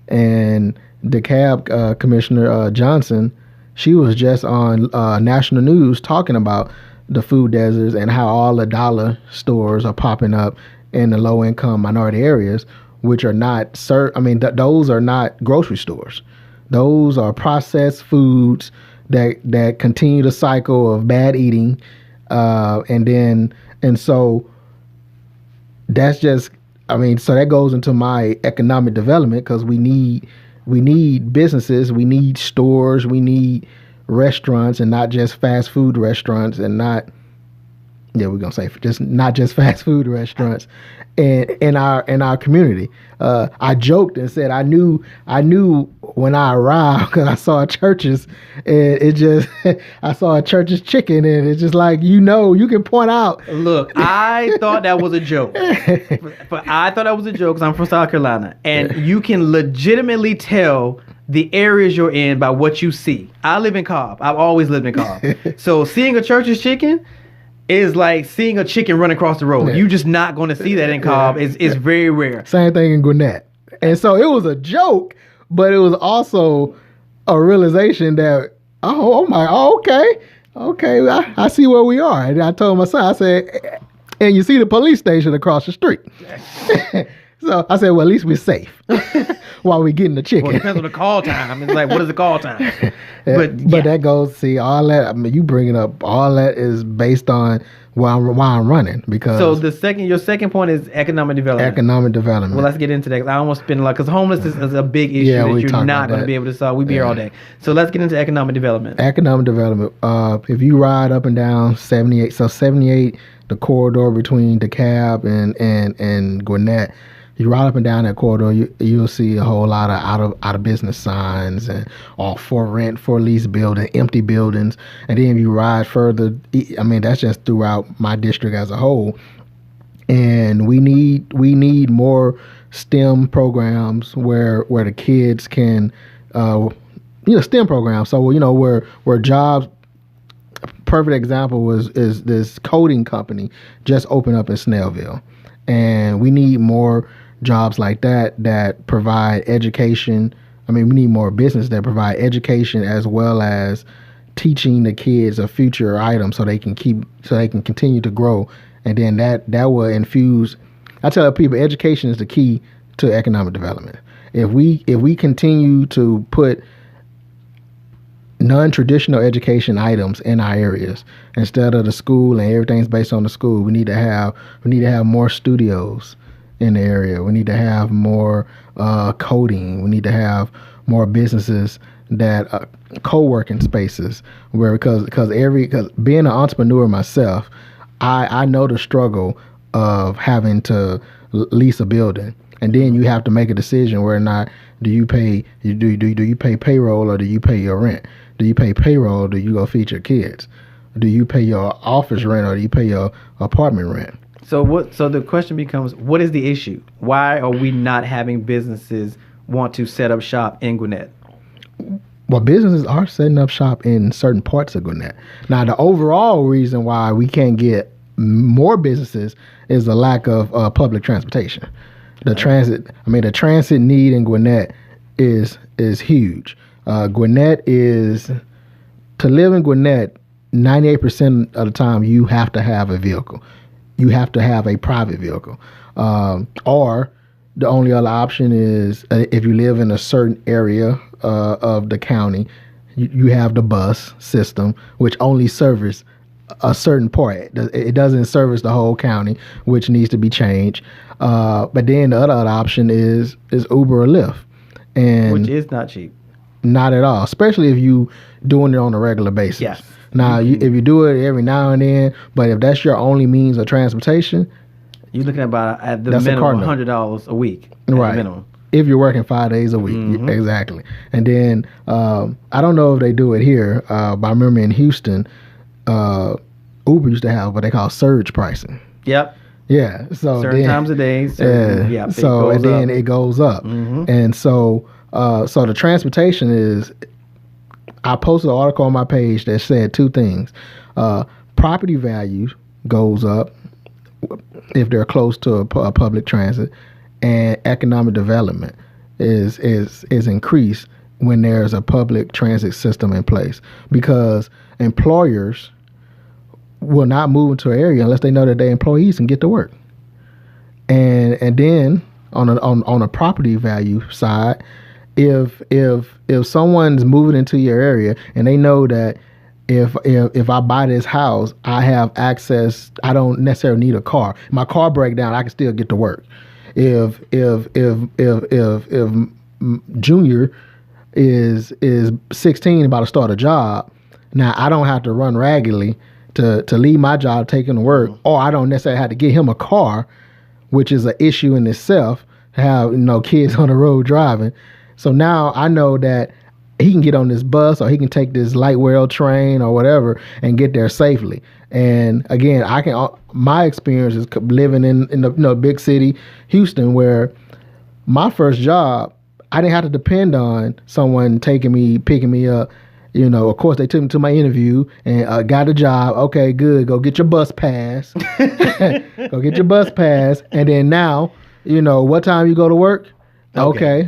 And DeKalb Commissioner Johnson, she was just on national news talking about the food deserts and how all the dollar stores are popping up in the low-income minority areas, which are not those are not grocery stores. Those are processed foods that continue the cycle of bad eating, and so that's just so that goes into my economic development, because we need businesses, we need stores, we need restaurants, and not just fast food restaurants, and not not just fast food restaurants in our community. I joked and said I knew when I arrived, because I saw Church's, and I saw a Church's chicken, and it's just like, you can point out. Look, I thought that was a joke. But I thought that was a joke because I'm from South Carolina, and you can legitimately tell the areas you're in by what you see. I live in Cobb. I've always lived in Cobb. So seeing a Church's chicken is like seeing a chicken run across the road. You're just not going to see that in Cobb. It's very rare. Same thing in Gwinnett. And so it was a joke, but it was also a realization that, okay, I see where we are. And I told my son, I said, and you see the police station across the street. So I said, well, at least we're safe while we're getting the chicken. Well, it depends on the call time. It's like, what is the call time? But that goes, see, all that, you bringing up, all that is based on why I'm running. Because so your second point is economic development. Economic development. Well, let's get into that. I don't want to spend a lot, because homelessness is a big issue that you're not going to be able to solve. We'd be here all day. So let's get into economic development. Economic development. If you ride up and down 78, the corridor between DeKalb and Gwinnett, you ride up and down that corridor, you'll see a whole lot of out of business signs, and all for rent, for lease building, empty buildings. And then if you ride further, that's just throughout my district as a whole. And we need more STEM programs where the kids can, STEM programs. So where jobs. Perfect example is this coding company just opened up in Snellville, and we need more jobs like that provide education. We need more business that provide education as well as teaching the kids a future item so they can continue to grow. And then that will infuse. I tell people, education is the key to economic development. If we continue to put non-traditional education items in our areas instead of the school, and everything's based on the school, we need to have more studios in the area. We need to have more coding. We need to have more businesses that co-working spaces because being an entrepreneur myself, I know the struggle of having to lease a building, and then you have to make a decision whether or not do you pay payroll, or do you pay your rent? Do you pay payroll? Do you go feed your kids? Do you pay your office rent, or do you pay your apartment rent? So the question becomes, what is the issue? Why are we not having businesses want to set up shop in Gwinnett? Well, businesses are setting up shop in certain parts of Gwinnett. Now, the overall reason why we can't get more businesses is the lack of public transportation. The transit need in Gwinnett is huge. Gwinnett is, to live in Gwinnett, 98% of the time you have to have a vehicle. You have to have a private vehicle. Or the only other option is if you live in a certain area of the county, you have the bus system, which only serves a certain part. It doesn't service the whole county, which needs to be changed. But then the other option is Uber or Lyft, and which is not cheap. Not at all, especially if you doing it on a regular basis. Yes. Now, if you do it every now and then, but if that's your only means of transportation, you're looking about at the minimum $100 a week. Right. Minimum. If you're working 5 days a week. Mm-hmm. Exactly. And then I don't know if they do it here, but I remember in Houston, Uber used to have what they call surge pricing. Yep. Yeah. So certain times a day. Yeah. So and then it goes up. Mm-hmm. And so the transportation is. I posted an article on my page that said two things: property value goes up if they're close to a public transit, and economic development is increased when there's a public transit system in place, because employers will not move into an area unless they know that their employees can get to work. And then on a property value side, if someone's moving into your area and they know that if I buy this house, I have access, I don't necessarily need a car. My car break down, I can still get to work. If Junior is 16 about to start a job, now I don't have to run raggedly to leave my job, take him to work, or I don't necessarily have to get him a car, which is an issue in itself, to have kids on the road driving. So now I know that he can get on this bus or he can take this light rail train or whatever and get there safely. And again, my experience is living in the big city, Houston, where my first job, I didn't have to depend on someone picking me up. Of course, they took me to my interview and got a job. Okay, good. Go get your bus pass. Go get your bus pass. And then now, what time you go to work? Okay,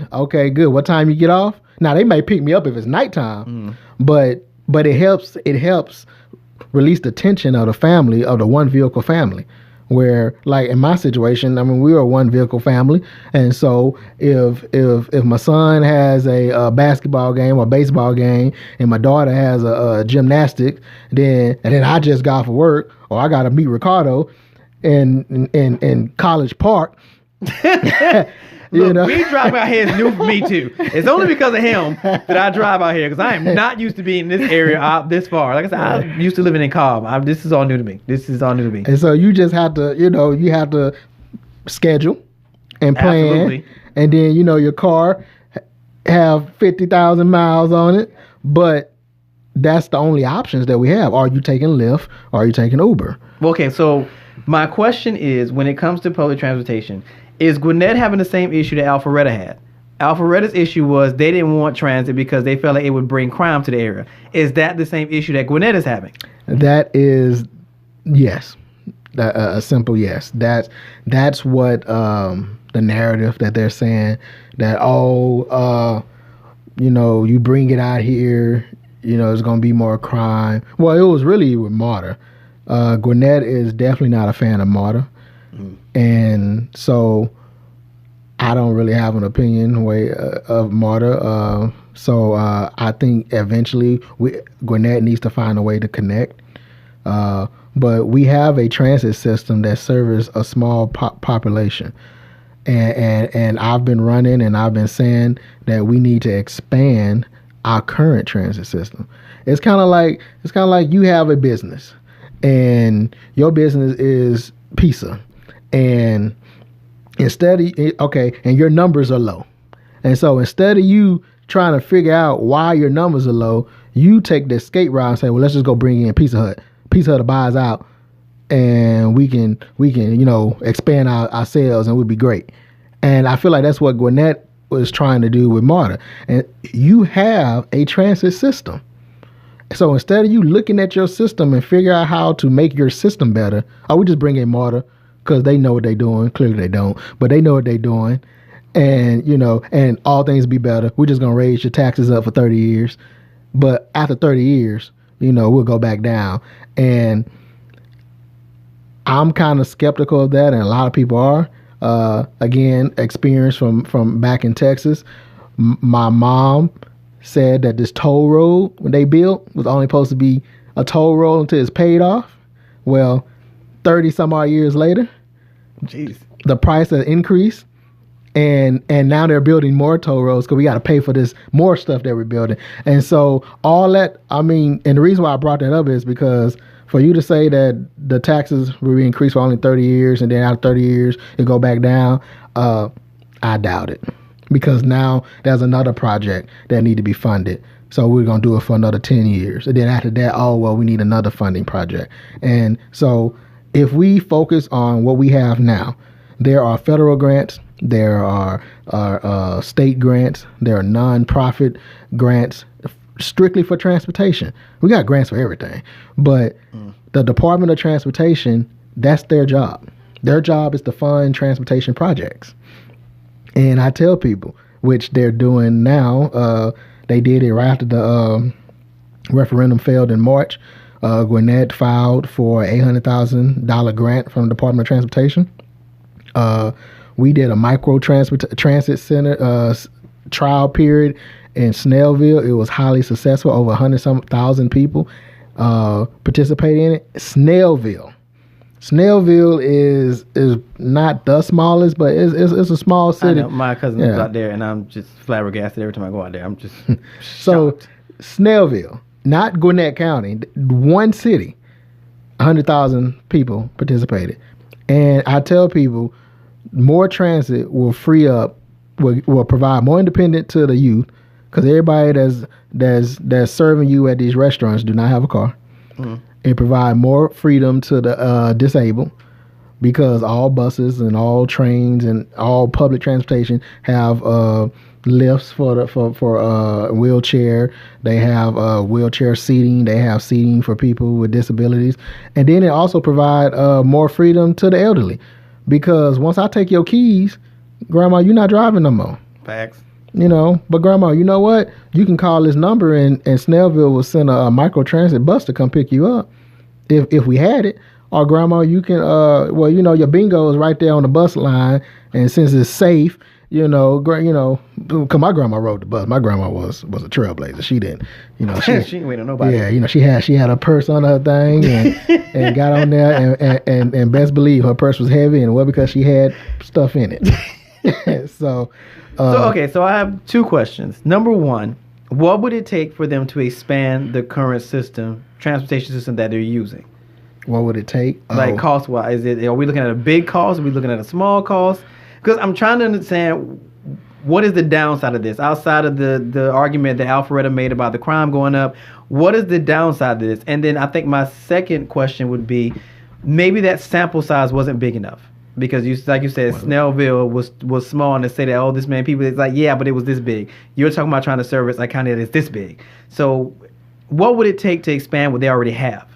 good. What time you get off? Now, they may pick me up if it's nighttime, but it helps release the tension of the family, of the one vehicle family. Where, like in my situation, we were a one vehicle family, and so if my son has a basketball game or baseball game, and my daughter has a gymnastics, then I just got for work, or I got to meet Ricardo in College Park. Look, we drive out here is new for me too. It's only because of him that I drive out here, because I am not used to being in this area out this far. Like I said, I'm used to living in Cobb. This is all new to me. And so you just have to, you have to schedule and plan. Absolutely. And then, your car have 50,000 miles on it, but that's the only options that we have. Are you taking Lyft or are you taking Uber? Okay, so my question is, when it comes to public transportation, is Gwinnett having the same issue that Alpharetta had? Alpharetta's issue was they didn't want transit because they felt like it would bring crime to the area. Is that the same issue that Gwinnett is having? That is, yes. A simple yes. That's what the narrative that they're saying, that, you bring it out here, there's going to be more crime. Well, it was really with MARTA. Gwinnett is definitely not a fan of MARTA. And so I don't really have an opinion of MARTA. So I think eventually Gwinnett needs to find a way to connect. But we have a transit system that serves a small population. And I've been running and I've been saying that we need to expand our current transit system. It's kind of like you have a business and your business is pizza. And and your numbers are low. And so instead of you trying to figure out why your numbers are low, you take the escape route and say, well, let's just go bring in Pizza Hut. Pizza Hut buys out and we can expand our sales and we'll be great. And I feel like that's what Gwinnett was trying to do with MARTA. And you have a transit system. So instead of you looking at your system and figure out how to make your system better, we just bring in MARTA because they know what they're doing. Clearly they don't, but they know what they're doing. And, and all things be better. We're just going to raise your taxes up for 30 years. But after 30 years, we'll go back down. And I'm kind of skeptical of that, and a lot of people are. Again, experience from back in Texas. My mom said that this toll road, when they built, was only supposed to be a toll road until it's paid off. Well, 30 some odd years later, jeez, the price has increased. And now they're building more toll roads because we got to pay for this more stuff that we're building. And so all that, and the reason why I brought that up is because for you to say that the taxes will be increased for only 30 years and then after 30 years it go back down, I doubt it. Because now there's another project that need to be funded. So we're going to do it for another 10 years. And then after that, we need another funding project. And so if we focus on what we have now, there are federal grants, there are state grants, there are non-profit grants strictly for transportation. We got grants for everything. But the Department of Transportation, that's their job. Their job is to fund transportation projects. And I tell people, which they're doing now, they did it right after the referendum failed in March. Gwinnett filed for a $800,000 grant from the Department of Transportation. We did a micro transit center trial period in Snellville. It was highly successful. Over 100,000 people participated in it. Snellville is not the smallest, but it's a small city. I know. My cousin lives out there, and I'm just flabbergasted every time I go out there. I'm just so shocked. Snellville, not Gwinnett County, one city, 100,000 people participated. And I tell people, more transit will free up, will provide more independence to the youth, because everybody that's serving you at these restaurants do not have a car. It provide more freedom to the disabled, because all buses and all trains and all public transportation have lifts for wheelchair. They have wheelchair seating. They have seating for people with disabilities, and then it also provide more freedom to the elderly. Because once I take your keys, Grandma, you're not driving no more. Facts. But Grandma, you know what? You can call this number and Snellville will send a microtransit bus to come pick you up if we had it. Or Grandma, you can, your bingo is right there on the bus line. And since it's safe, because my grandma rode the bus. My grandma was a trailblazer. She didn't, she ain't waiting on nobody. Yeah, she had a purse on her thing and got on there and best believe her purse was heavy, and because she had stuff in it. So I have two questions. Number one, what would it take for them to expand the current transportation system that they're using? What would it take? Like cost wise, are we looking at a big cost? Are we looking at a small cost? Because I'm trying to understand what is the downside of this outside of the argument that Alpharetta made about the crime going up. What is the downside of this? And then I think my second question would be, maybe that sample size wasn't big enough, because like you said, Snellville was small, and to say that this many people, it's like, yeah, but it was this big. You're talking about trying to service a county that is this big. So what would it take to expand what they already have?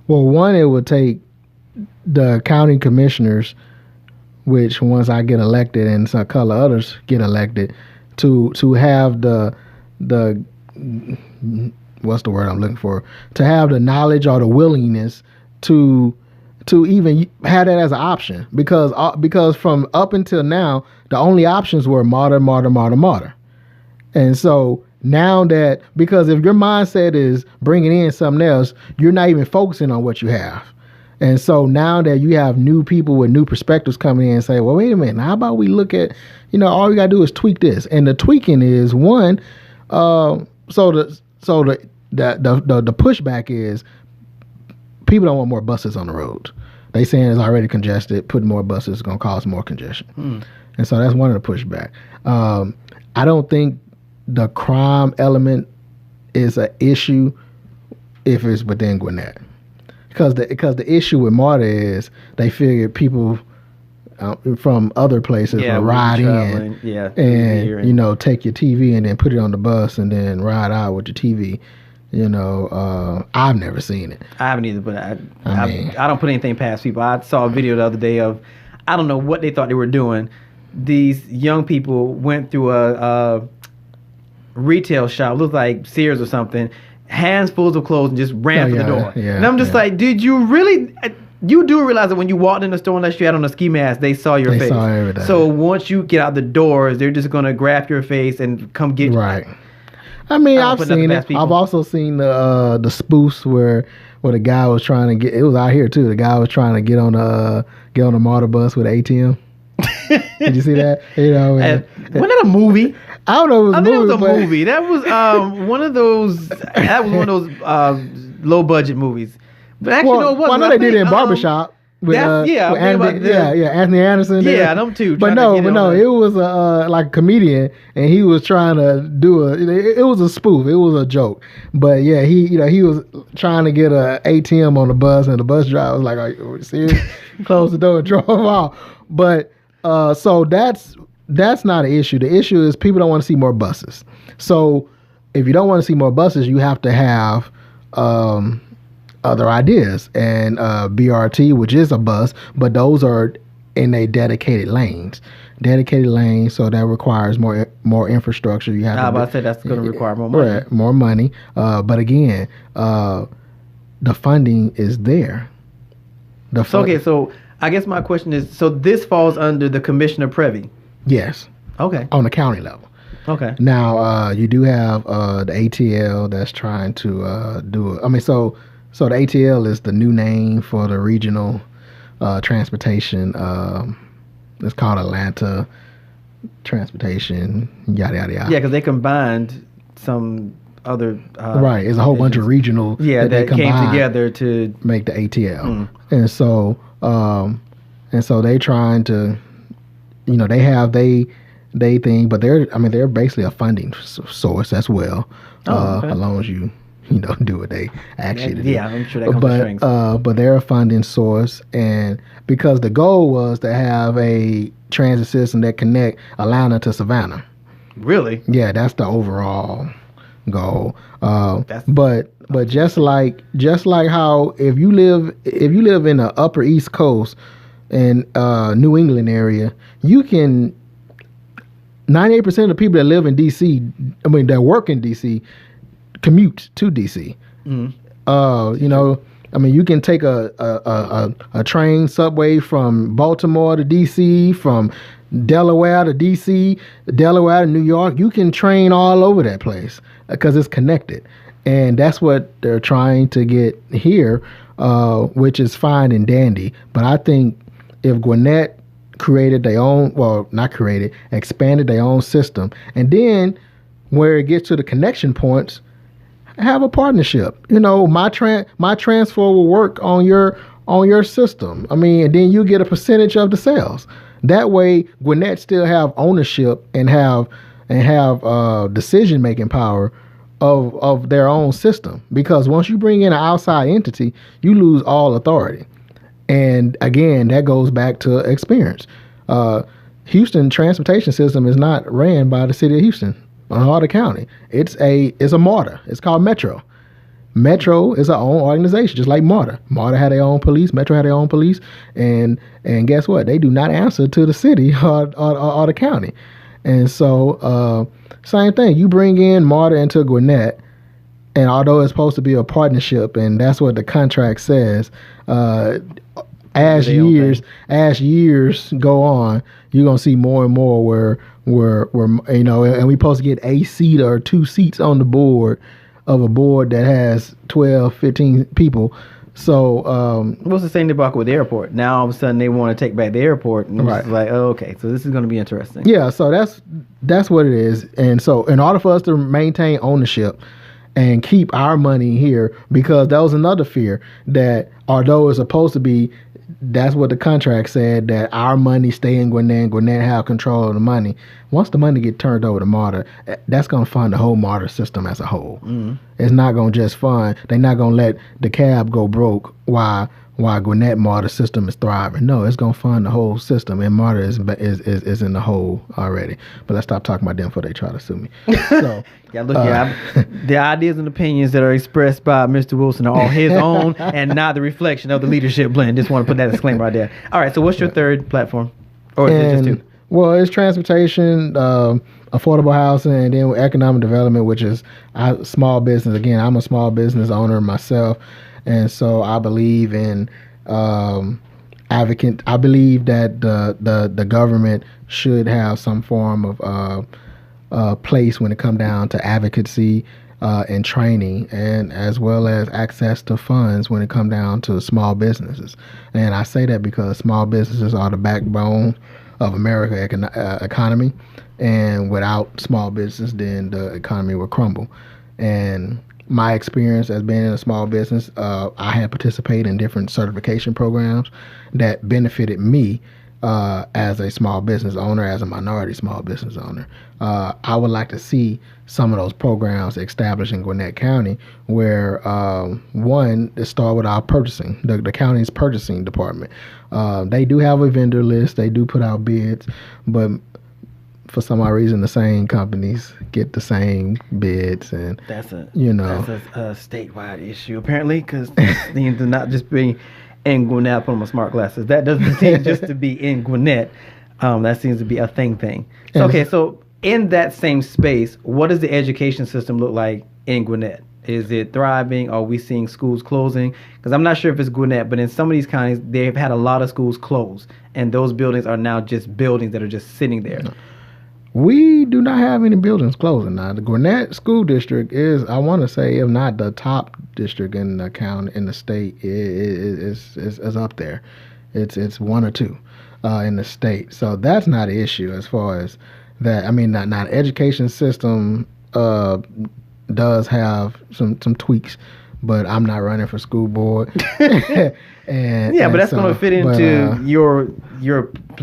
Well, one, it would take the county commissioners, which once I get elected and some couple others get elected, to have the what's the word I'm looking for? To have the knowledge or the willingness to even have that as an option, because from up until now the only options were martyr. And so now that, because if your mindset is bringing in something else, you're not even focusing on what you have. And so now that you have new people with new perspectives coming in and say, well, wait a minute, how about we look at, all we got to do is tweak this. And the tweaking is one, so the pushback is people don't want more buses on the road. They saying it's already congested, putting more buses is going to cause more congestion. And so that's one of the pushback. I don't think the crime element is an issue if it's within Gwinnett. Because the issue with MARTA is they figured people from other places will ride in and take your TV and then put it on the bus and then ride out with your TV. I've never seen it. I haven't either, but I don't put anything past people. I saw a video the other day of, I don't know what they thought they were doing. These young people went through a retail shop, looked like Sears or something, hands full of clothes, and just ran for the door. Yeah, and I'm just like, dude, you really... You do realize that when you walked in the store unless you had on a ski mask, they saw your face. They saw everything. So once you get out the doors, they're just going to grab your face and come get you. Right. I mean, I've seen it. I've also seen the spoofs where the guy was trying to get. It was out here too. The guy was trying to get on a MARTA bus with an ATM. Did you see that? Wasn't that a movie? I don't know. I think it was a movie. That was one of those. That was one of those low budget movies. But actually, no, it wasn't. Well, I know they did it in Barbershop. With Anthony Anderson. Yeah, them two. But no, it was like a comedian, and he was trying to do it was a spoof. It was a joke. But yeah, he was trying to get a ATM on the bus, and the bus driver was like, "Are you serious?" Closed the door and drove off. But so that's not an issue. The issue is people don't want to see more buses. So if you don't want to see more buses, you have to have other ideas, and BRT, which is a bus, but those are in a dedicated lanes, so that requires more infrastructure. You have I said that's going to require more money. Right, more money. But again, the funding is there. So I guess my question is, so this falls under the Commissioner Prevy? Yes. Okay. On the county level. Okay. Now you do have the ATL that's trying to do it. I mean, so the ATL is the new name for the regional transportation. It's called Atlanta Transportation, yada, yada, yada. Yeah, because they combined some other... right, it's a whole bunch of regional... Yeah, that came together to... make the ATL. And so they trying to... they have they thing, but they're basically a funding source as well. Okay. As long as you do what they actually do. Yeah, I'm sure that comes with strings. But they're a funding source, and because the goal was to have a transit system that connect Atlanta to Savannah. Really? Yeah, that's the overall goal. But just like how if you live in the Upper East Coast and New England area, you can 98% of the people that live in DC, that work in DC, commute to DC. You can take a train subway from Baltimore to DC, from Delaware to DC, Delaware to New York. You can train all over that place because it's connected, and that's what they're trying to get here, which is fine and dandy. But I think if Gwinnett expanded their own system, and then where it gets to the connection points, have a partnership. My transfer will work on your system. And then you get a percentage of the sales. That way, Gwinnett still have ownership and have decision making power of their own system. Because once you bring in an outside entity, you lose all authority. And again, that goes back to experience. Houston transportation system is not ran by the city of Houston. Harder County. It's a MARTA. It's called Metro. Metro is our own organization, just like MARTA. MARTA had their own police. Metro had their own police. And guess what? They do not answer to the city or the county. And so same thing. You bring in MARTA into Gwinnett, and although it's supposed to be a partnership, and that's what the contract says, as years go on, you're gonna see more and more where and we supposed to get a seat or 2 seats on the board of a board that has 12, 15 people. So what's the same debacle with the airport? Now all of a sudden they want to take back the airport, and it's like, oh, okay, so this is going to be interesting. Yeah, so that's what it is. And so in order for us to maintain ownership and keep our money here, because that was another fear, that although it's supposed to be, that's what the contract said, that our money stay in Gwinnett, Gwinnett have control of the money. once the money get turned over to MARTA, that's going to fund the whole MARTA system as a whole. It's not going to just fund. They're not going to let the cab go broke while Gwinnett MARTA system is thriving. No, it's going to fund the whole system, and MARTA is in the hole already. But let's stop talking about them before they try to sue me. So, the ideas and opinions that are expressed by Mr. Wilson are all his own and not the reflection of the Leadership Blend. Just want to put that disclaimer right there. All right, so what's your third platform? Or is it just two? Well, it's transportation, affordable housing, and then economic development, which is small business. Again, I'm a small business owner myself. And so I believe in advocate. I believe that the government should have some form of place when it comes down to advocacy and training, and as well as access to funds when it comes down to small businesses. And I say that because small businesses are the backbone of America's economy, and without small business, then the economy will crumble. And my experience as being in a small business, I had participated in different certification programs that benefited me as a small business owner, as a minority small business owner. I would like to see some of those programs established in Gwinnett County, where one, it start with our purchasing, the county's purchasing department. They do have a vendor list, they do put out bids, but for some odd reason, the same companies get the same bids, and that's a statewide issue apparently, because things do not just be in Gwinnett. I put on my smart glasses. That doesn't seem just to be in Gwinnett. That seems to be a thing. So, okay, so in that same space, what does the education system look like in Gwinnett? Is it thriving? Are we seeing schools closing? Because I'm not sure if it's Gwinnett, but in some of these counties, they've had a lot of schools close, and those buildings are now just buildings that are just sitting there. We do not have any buildings closing now. The Gwinnett School District is, I want to say, if not the top district in the county, in the state, it's up there. It's one or two in the state. So that's not an issue as far as that. I mean, not education system does have some tweaks, but I'm not running for school board. But that's going to fit into your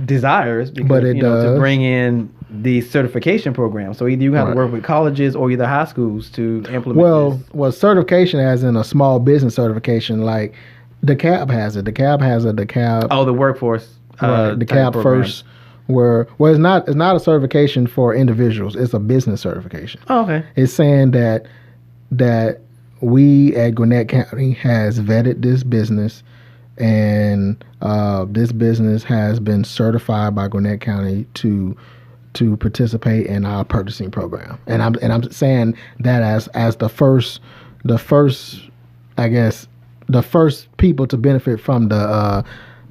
desires, because but it does. To bring in the certification program. So either you have to work with colleges or either high schools to implement this. Well, certification as in a small business certification, like the CAB has it. The CAB has the CAB. Oh, the workforce. The CAB program. First. It's not a certification for individuals. It's a business certification. Oh, okay. It's saying that we at Gwinnett County has vetted this business, and this business has been certified by Gwinnett County to participate in our purchasing program. And I'm saying that as the first people to benefit from the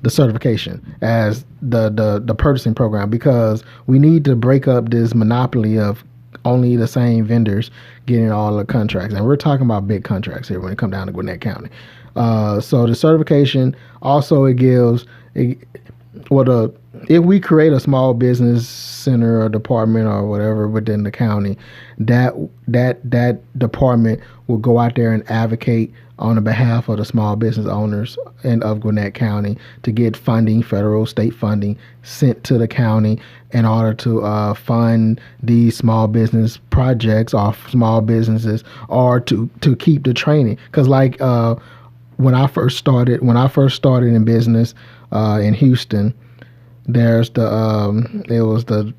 certification as the purchasing program, because we need to break up this monopoly of only the same vendors getting all the contracts. And we're talking about big contracts here when it comes down to Gwinnett County. So the certification also, if we create a small business center or department or whatever within the county, that department will go out there and advocate on the behalf of the small business owners and of Gwinnett County to get funding, federal, state funding, sent to the county in order to fund these small business projects or small businesses, or to keep the training. Because when I first started in business in Houston, there's it was the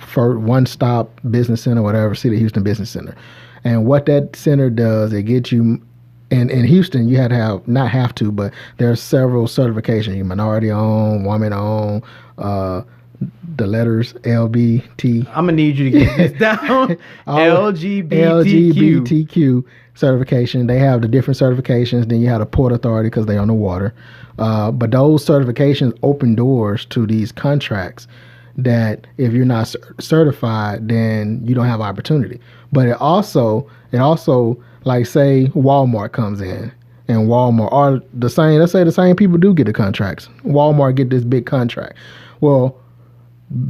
first one-stop business center, whatever, City of Houston Business Center. And what that center does, it gets you, in Houston, you but there's several certifications. You minority-owned, woman-owned, the letters LBT. I'm going to need you to get this down. LGBTQ certification. They have the different certifications. Then you have the Port Authority because they're on the water. But those certifications open doors to these contracts that if you're not certified, then you don't have opportunity. But it also like, say Walmart comes in, and Walmart are the same. Let's say the same people do get the contracts. Walmart get this big contract. Well,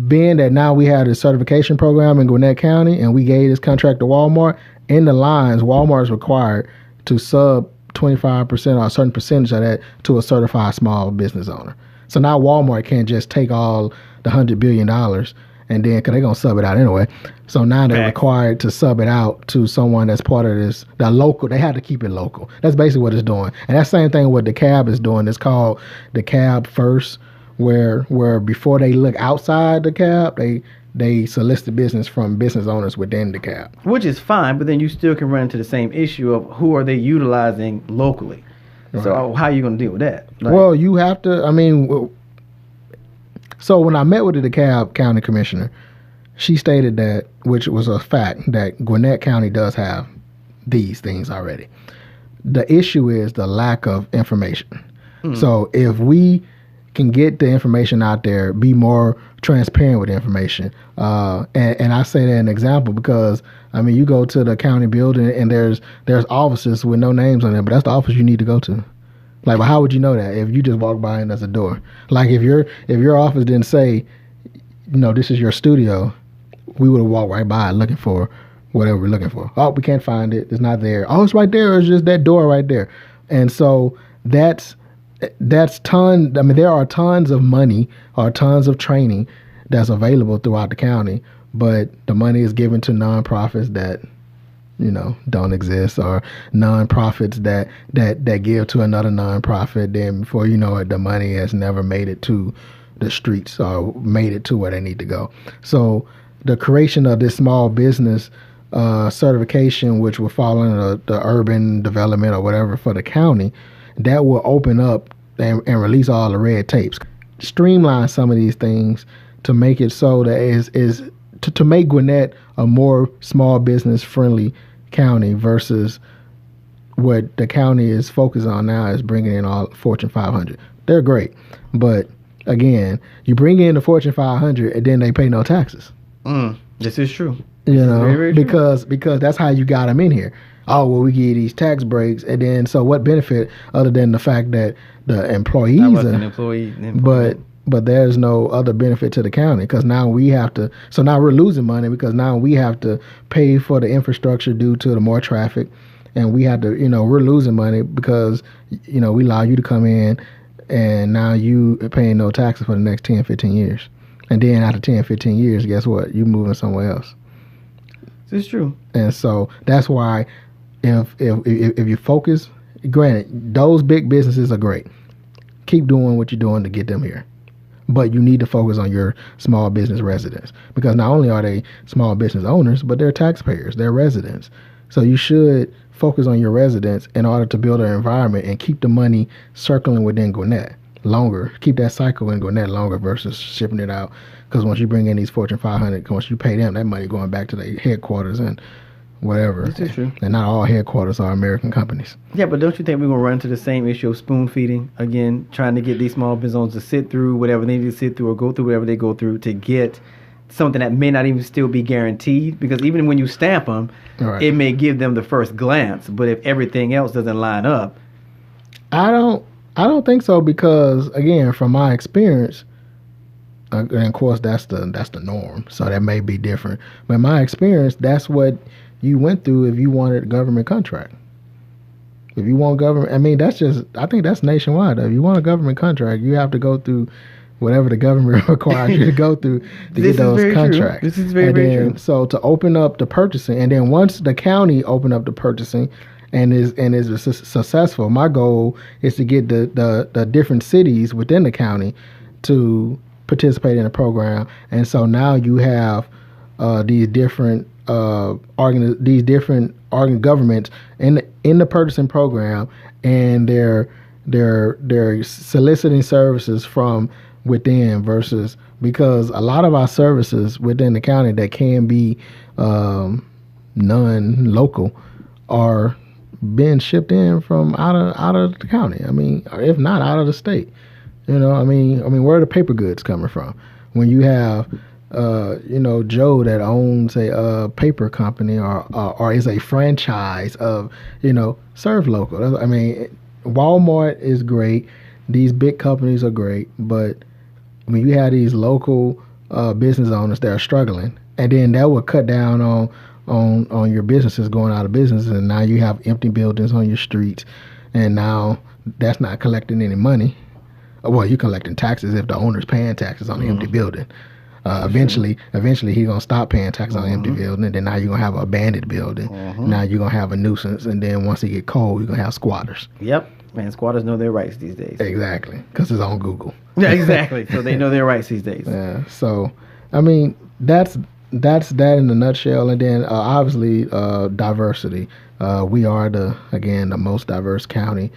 being that now we have this certification program in Gwinnett County, and we gave this contract to Walmart, in the lines, Walmart is required to sub 25% or a certain percentage of that to a certified small business owner. So now Walmart can't just take all the $100 billion and then because they're gonna sub it out anyway. So now they're Facts. required to sub it out to someone that's part of this. The local, they have to keep it local. That's basically what it's doing, and that same thing what the cab is doing. It's called the cab first, where before they look outside the cab, they solicit business from business owners within the cab. Which is fine, but then you still can run into the same issue of who are they utilizing locally. So how are you going to deal with that? Well, you have to. I mean, so when I met with the DeKalb County Commissioner, she stated that, which was a fact, that Gwinnett County does have these things already. The issue is the lack of information. So if we can get the information out there, be more transparent with information, and I say that an example because I mean you go to the county building and there's offices with no names on them, but that's the office you need to go to. Like, but how would you know that if you just walk by and there's a door? Like if your office didn't say, this is your studio, we would have walked right by looking for whatever we're looking for. Oh, we can't find it. It's not there. Oh, it's right there. It's just that door right there. And so that's tons. I mean, there are tons of money or tons of training that's available throughout the county, but the money is given to nonprofits that don't exist, or nonprofits that give to another nonprofit. Then before you know it, the money has never made it to the streets or made it to where they need to go. So the creation of this small business certification, which will fall under the urban development or whatever for the county, that will open up and release all the red tapes, streamline some of these things to make it so that to make Gwinnett a more small business friendly county versus what the county is focused on now is bringing in all Fortune 500. They're great, but again, you bring in the Fortune 500 and then they pay no taxes. This is true. Very, very true. true. Because that's how you got them in here. Oh, well, we give you these tax breaks, and then so what benefit other than the fact that the employees but there's no other benefit to the county because now we have to. So now we're losing money because now we have to pay for the infrastructure due to the more traffic, and we have to. We're losing money because we allow you to come in, and now you are paying no taxes for the next 10, 15 years, and then after 10, 15 years, guess what? You're moving somewhere else. This is true. And so that's why if you focus, granted, those big businesses are great. Keep doing what you're doing to get them here. But you need to focus on your small business residents because not only are they small business owners, but they're taxpayers, they're residents. So you should focus on your residents in order to build an environment and keep the money circling within Gwinnett longer. Keep that cycle in Gwinnett longer versus shipping it out. Because once you bring in these Fortune 500, once you pay them, that money going back to their headquarters and whatever. This is true. And not all headquarters are American companies. Yeah, but don't you think we're going to run into the same issue of spoon feeding again, trying to get these small business owners to sit through whatever they need to sit through or go through whatever they go through to get something that may not even still be guaranteed? Because even when you stamp them, it may give them the first glance, but if everything else doesn't line up, I don't think so because again, from my experience, and of course that's the norm, so that may be different. But in my experience, that's what you went through if you wanted a government contract. If you want government, I think that's nationwide. If you want a government contract, you have to go through whatever the government requires you to go through to get those contracts. This is very true. So to open up the purchasing, and then once the county open up the purchasing and is successful, my goal is to get the different cities within the county to participate in the program. And so now you have these different governments in the purchasing program, and they're soliciting services from within versus because a lot of our services within the county that can be non-local are being shipped in from out of the county. I mean, if not out of the state. I mean, where are the paper goods coming from? When you have Joe that owns a paper company or is a franchise of, Serve Local. I mean, Walmart is great. These big companies are great. But when you have these local business owners that are struggling, and then that will cut down on your businesses going out of business, and now you have empty buildings on your streets, and now that's not collecting any money. Well, you're collecting taxes if the owner's paying taxes on the empty building. Eventually he's gonna stop paying tax on an empty building, and then now you're gonna have an abandoned building. Now you're gonna have a nuisance, and then once it get cold, you're gonna have squatters. Yep, man, squatters know their rights these days. Exactly, because it's on Google. Yeah, exactly. So they know their rights these days. Yeah. So, I mean, that's that in a nutshell, and then obviously diversity. We are the most diverse county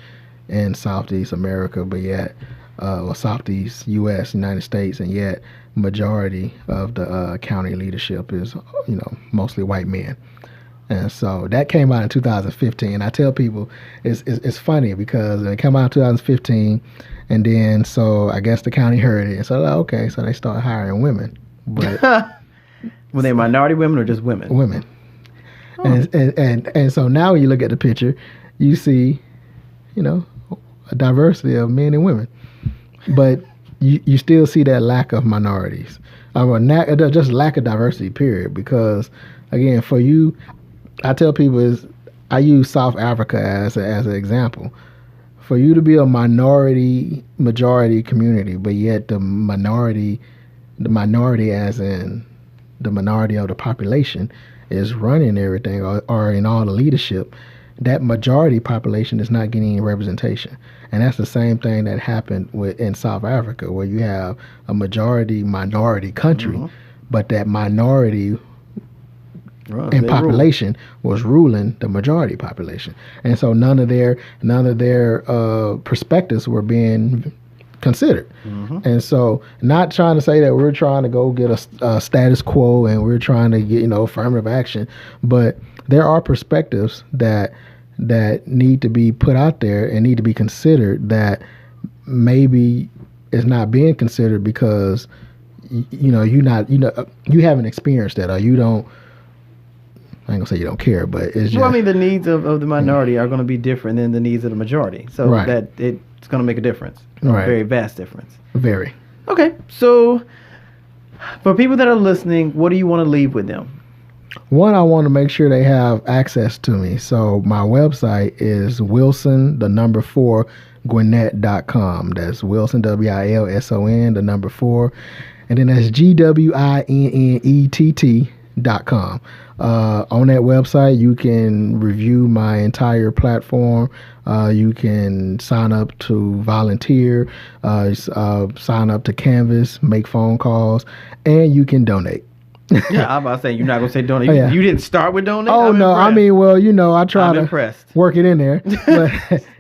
in Southeast America, but yet, or Southeast U.S. United States, and yet majority of the county leadership is mostly white men. And so that came out in 2015. I tell people it's funny because it came out in 2015, and then so I guess the county heard it and said, oh, okay, so they started hiring women. But were they minority women or just women? Women. Oh. And so now when you look at the picture, you see, a diversity of men and women, but you still see that lack of minorities, just lack of diversity. Period. Because again, for you, I tell people I use South Africa as an example. For you to be a majority community, but yet the minority as in the minority of the population is running everything or in all the leadership, that majority population is not getting any representation. And that's the same thing that happened in South Africa, where you have a minority country, but that minority in population was ruling the majority population. And so none of their perspectives were being considered. And so not trying to say that we're trying to go get a status quo and we're trying to get affirmative action, but there are perspectives that need to be put out there and need to be considered that maybe is not being considered because you haven't experienced that, or you don't. I ain't gonna say you don't care, but it's just. Well, I mean, the needs of the minority are going to be different than the needs of the majority, so that it's going to make a difference, a very vast difference. Very. Okay, so for people that are listening, what do you want to leave with them? One, I want to make sure they have access to me. So my website is Gwinnett.com. That's Wilson, WILSON, 4. And then that's GWINNETT.com. On that website, you can review my entire platform. You can sign up to volunteer, sign up to Canvas, make phone calls, and you can donate. Yeah, I'm about to say, you're not going to say donate. Yeah. You didn't start with donate? Oh, no. Impressed. I mean, well, I try to work it in there. But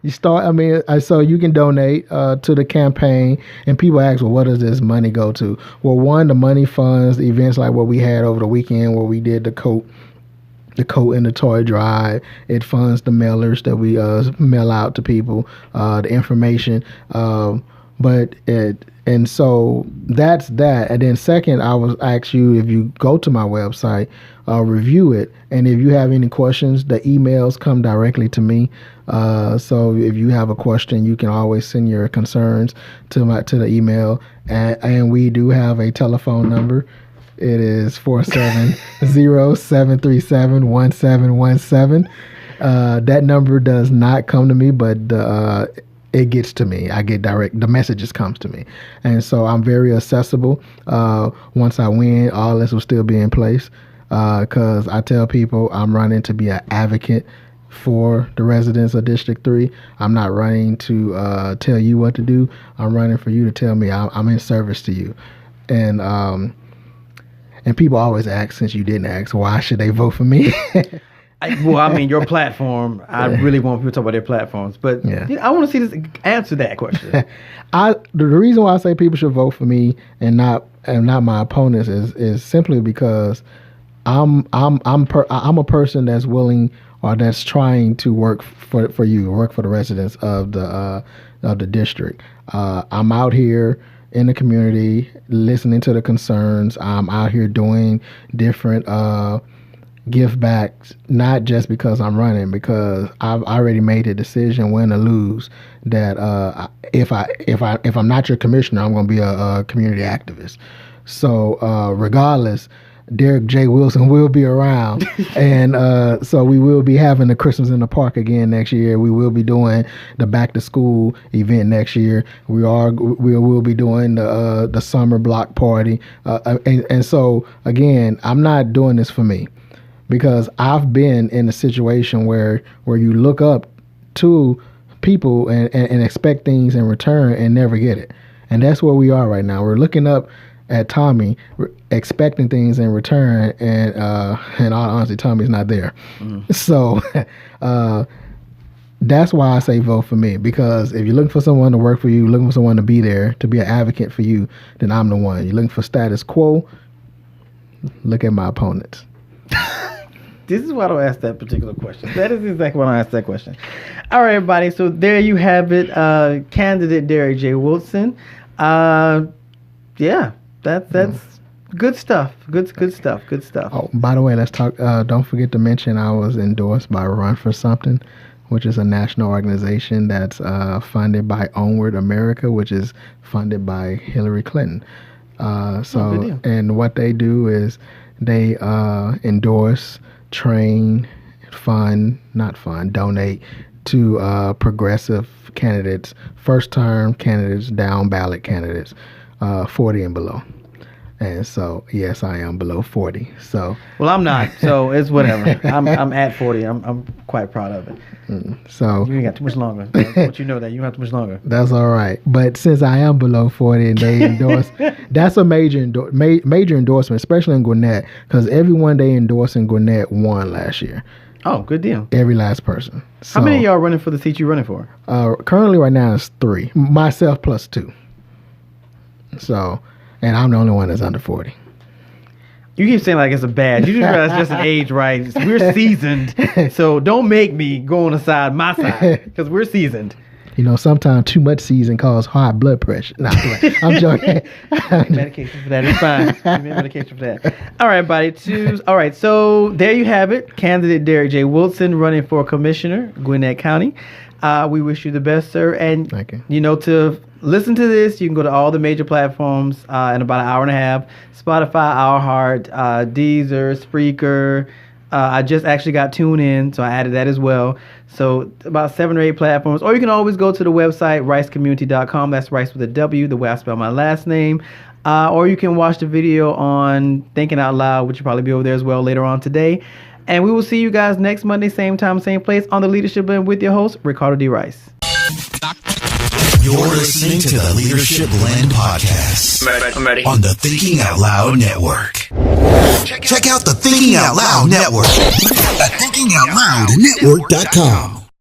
you start, so you can donate to the campaign. And people ask, well, what does this money go to? Well, one, the money funds events like what we had over the weekend where we did the coat and the toy drive. It funds the mailers that we mail out to people, the information. And so that's that. And then second, I was ask you, if you go to my website, review it. And if you have any questions, the emails come directly to me. So if you have a question, you can always send your concerns to the email. And we do have a telephone number. It is 470-737-1717. That number does not come to me, but it gets to me. I get the messages comes to me. And so I'm very accessible. Once I win, all this will still be in place. Because I tell people I'm running to be an advocate for the residents of District 3. I'm not running to tell you what to do. I'm running for you to tell me I'm in service to you. And people always ask, since you didn't ask, why should they vote for me? Your platform, I really want people to talk about their platforms, but I want to see this answer that question. The reason why I say people should vote for me and not my opponents is simply because I'm a person that's willing or that's trying to work for the residents of the district. I'm out here in the community listening to the concerns. I'm out here doing different give backs, not just because I'm running, because I've already made a decision, win or lose, that if I'm not your commissioner, I'm going to be a community activist. So regardless, Derrick J. Wilson will be around. And so we will be having the Christmas in the Park again next year. We will be doing the back to school event next year. We will be doing the summer block party. And so again, I'm not doing this for me, because I've been in a situation where you look up to people and expect things in return and never get it. And that's where we are right now. We're looking up at Tommy, expecting things in return, and in all honesty, Tommy's not there. So that's why I say vote for me, because if you're looking for someone to work for you, looking for someone to be there, to be an advocate for you, then I'm the one. You're looking for status quo, look at my opponents. This is why I don't ask that particular question. That is exactly why I don't ask that question. All right, everybody. So there you have it. Candidate Derrick J. Wilson. Yeah, that's good stuff. Good stuff. Good stuff. Oh, by the way, let's talk. Don't forget to mention I was endorsed by Run for Something, which is a national organization that's funded by Onward America, which is funded by Hillary Clinton. And what they do is they endorse, train, donate to progressive candidates, first-term candidates, down-ballot candidates, 40 and below. And so, yes, I am below 40. So, well, I'm not. So it's whatever. I'm at 40. I'm quite proud of it. So you ain't got too much longer. But you know that you don't have too much longer. That's all right. But since I am below 40 and they endorse, that's a major endorsement, especially in Gwinnett, because everyone they endorse in Gwinnett won last year. Oh, good deal. Every last person. So, how many of y'all running for the seat you're running for? Currently, right now, it's 3. Myself plus 2. So, and I'm the only one that's under 40. You keep saying like it's a badge. You just realize it's just an age, right? We're seasoned. So don't make me go on my side, because we're seasoned. You know, sometimes too much season causes high blood pressure. Nah, I'm joking. Medication for that. It's fine. Medication for that. All right, buddy. All right, so there you have it. Candidate Derrick J. Wilson running for commissioner, Gwinnett County. We wish you the best, sir. And, thank you. You know, to listen to this, you can go to all the major platforms in about an hour and a half. Spotify, iHeart, Deezer, Spreaker. I just actually got TuneIn, so I added that as well. So about 7 or 8 platforms. Or you can always go to the website, ricecommunity.com. That's Rice with a W, the way I spell my last name. Or you can watch the video on Thinking Out Loud, which will probably be over there as well later on today. And we will see you guys next Monday, same time, same place, on the Leadership Blend with your host, Ricardo D. Rice. You're listening to the Leadership Blend podcast. I'm ready. On the Thinking Out Loud Network. Check out the Thinking Out Loud Network at thinkingoutloudnetwork.com.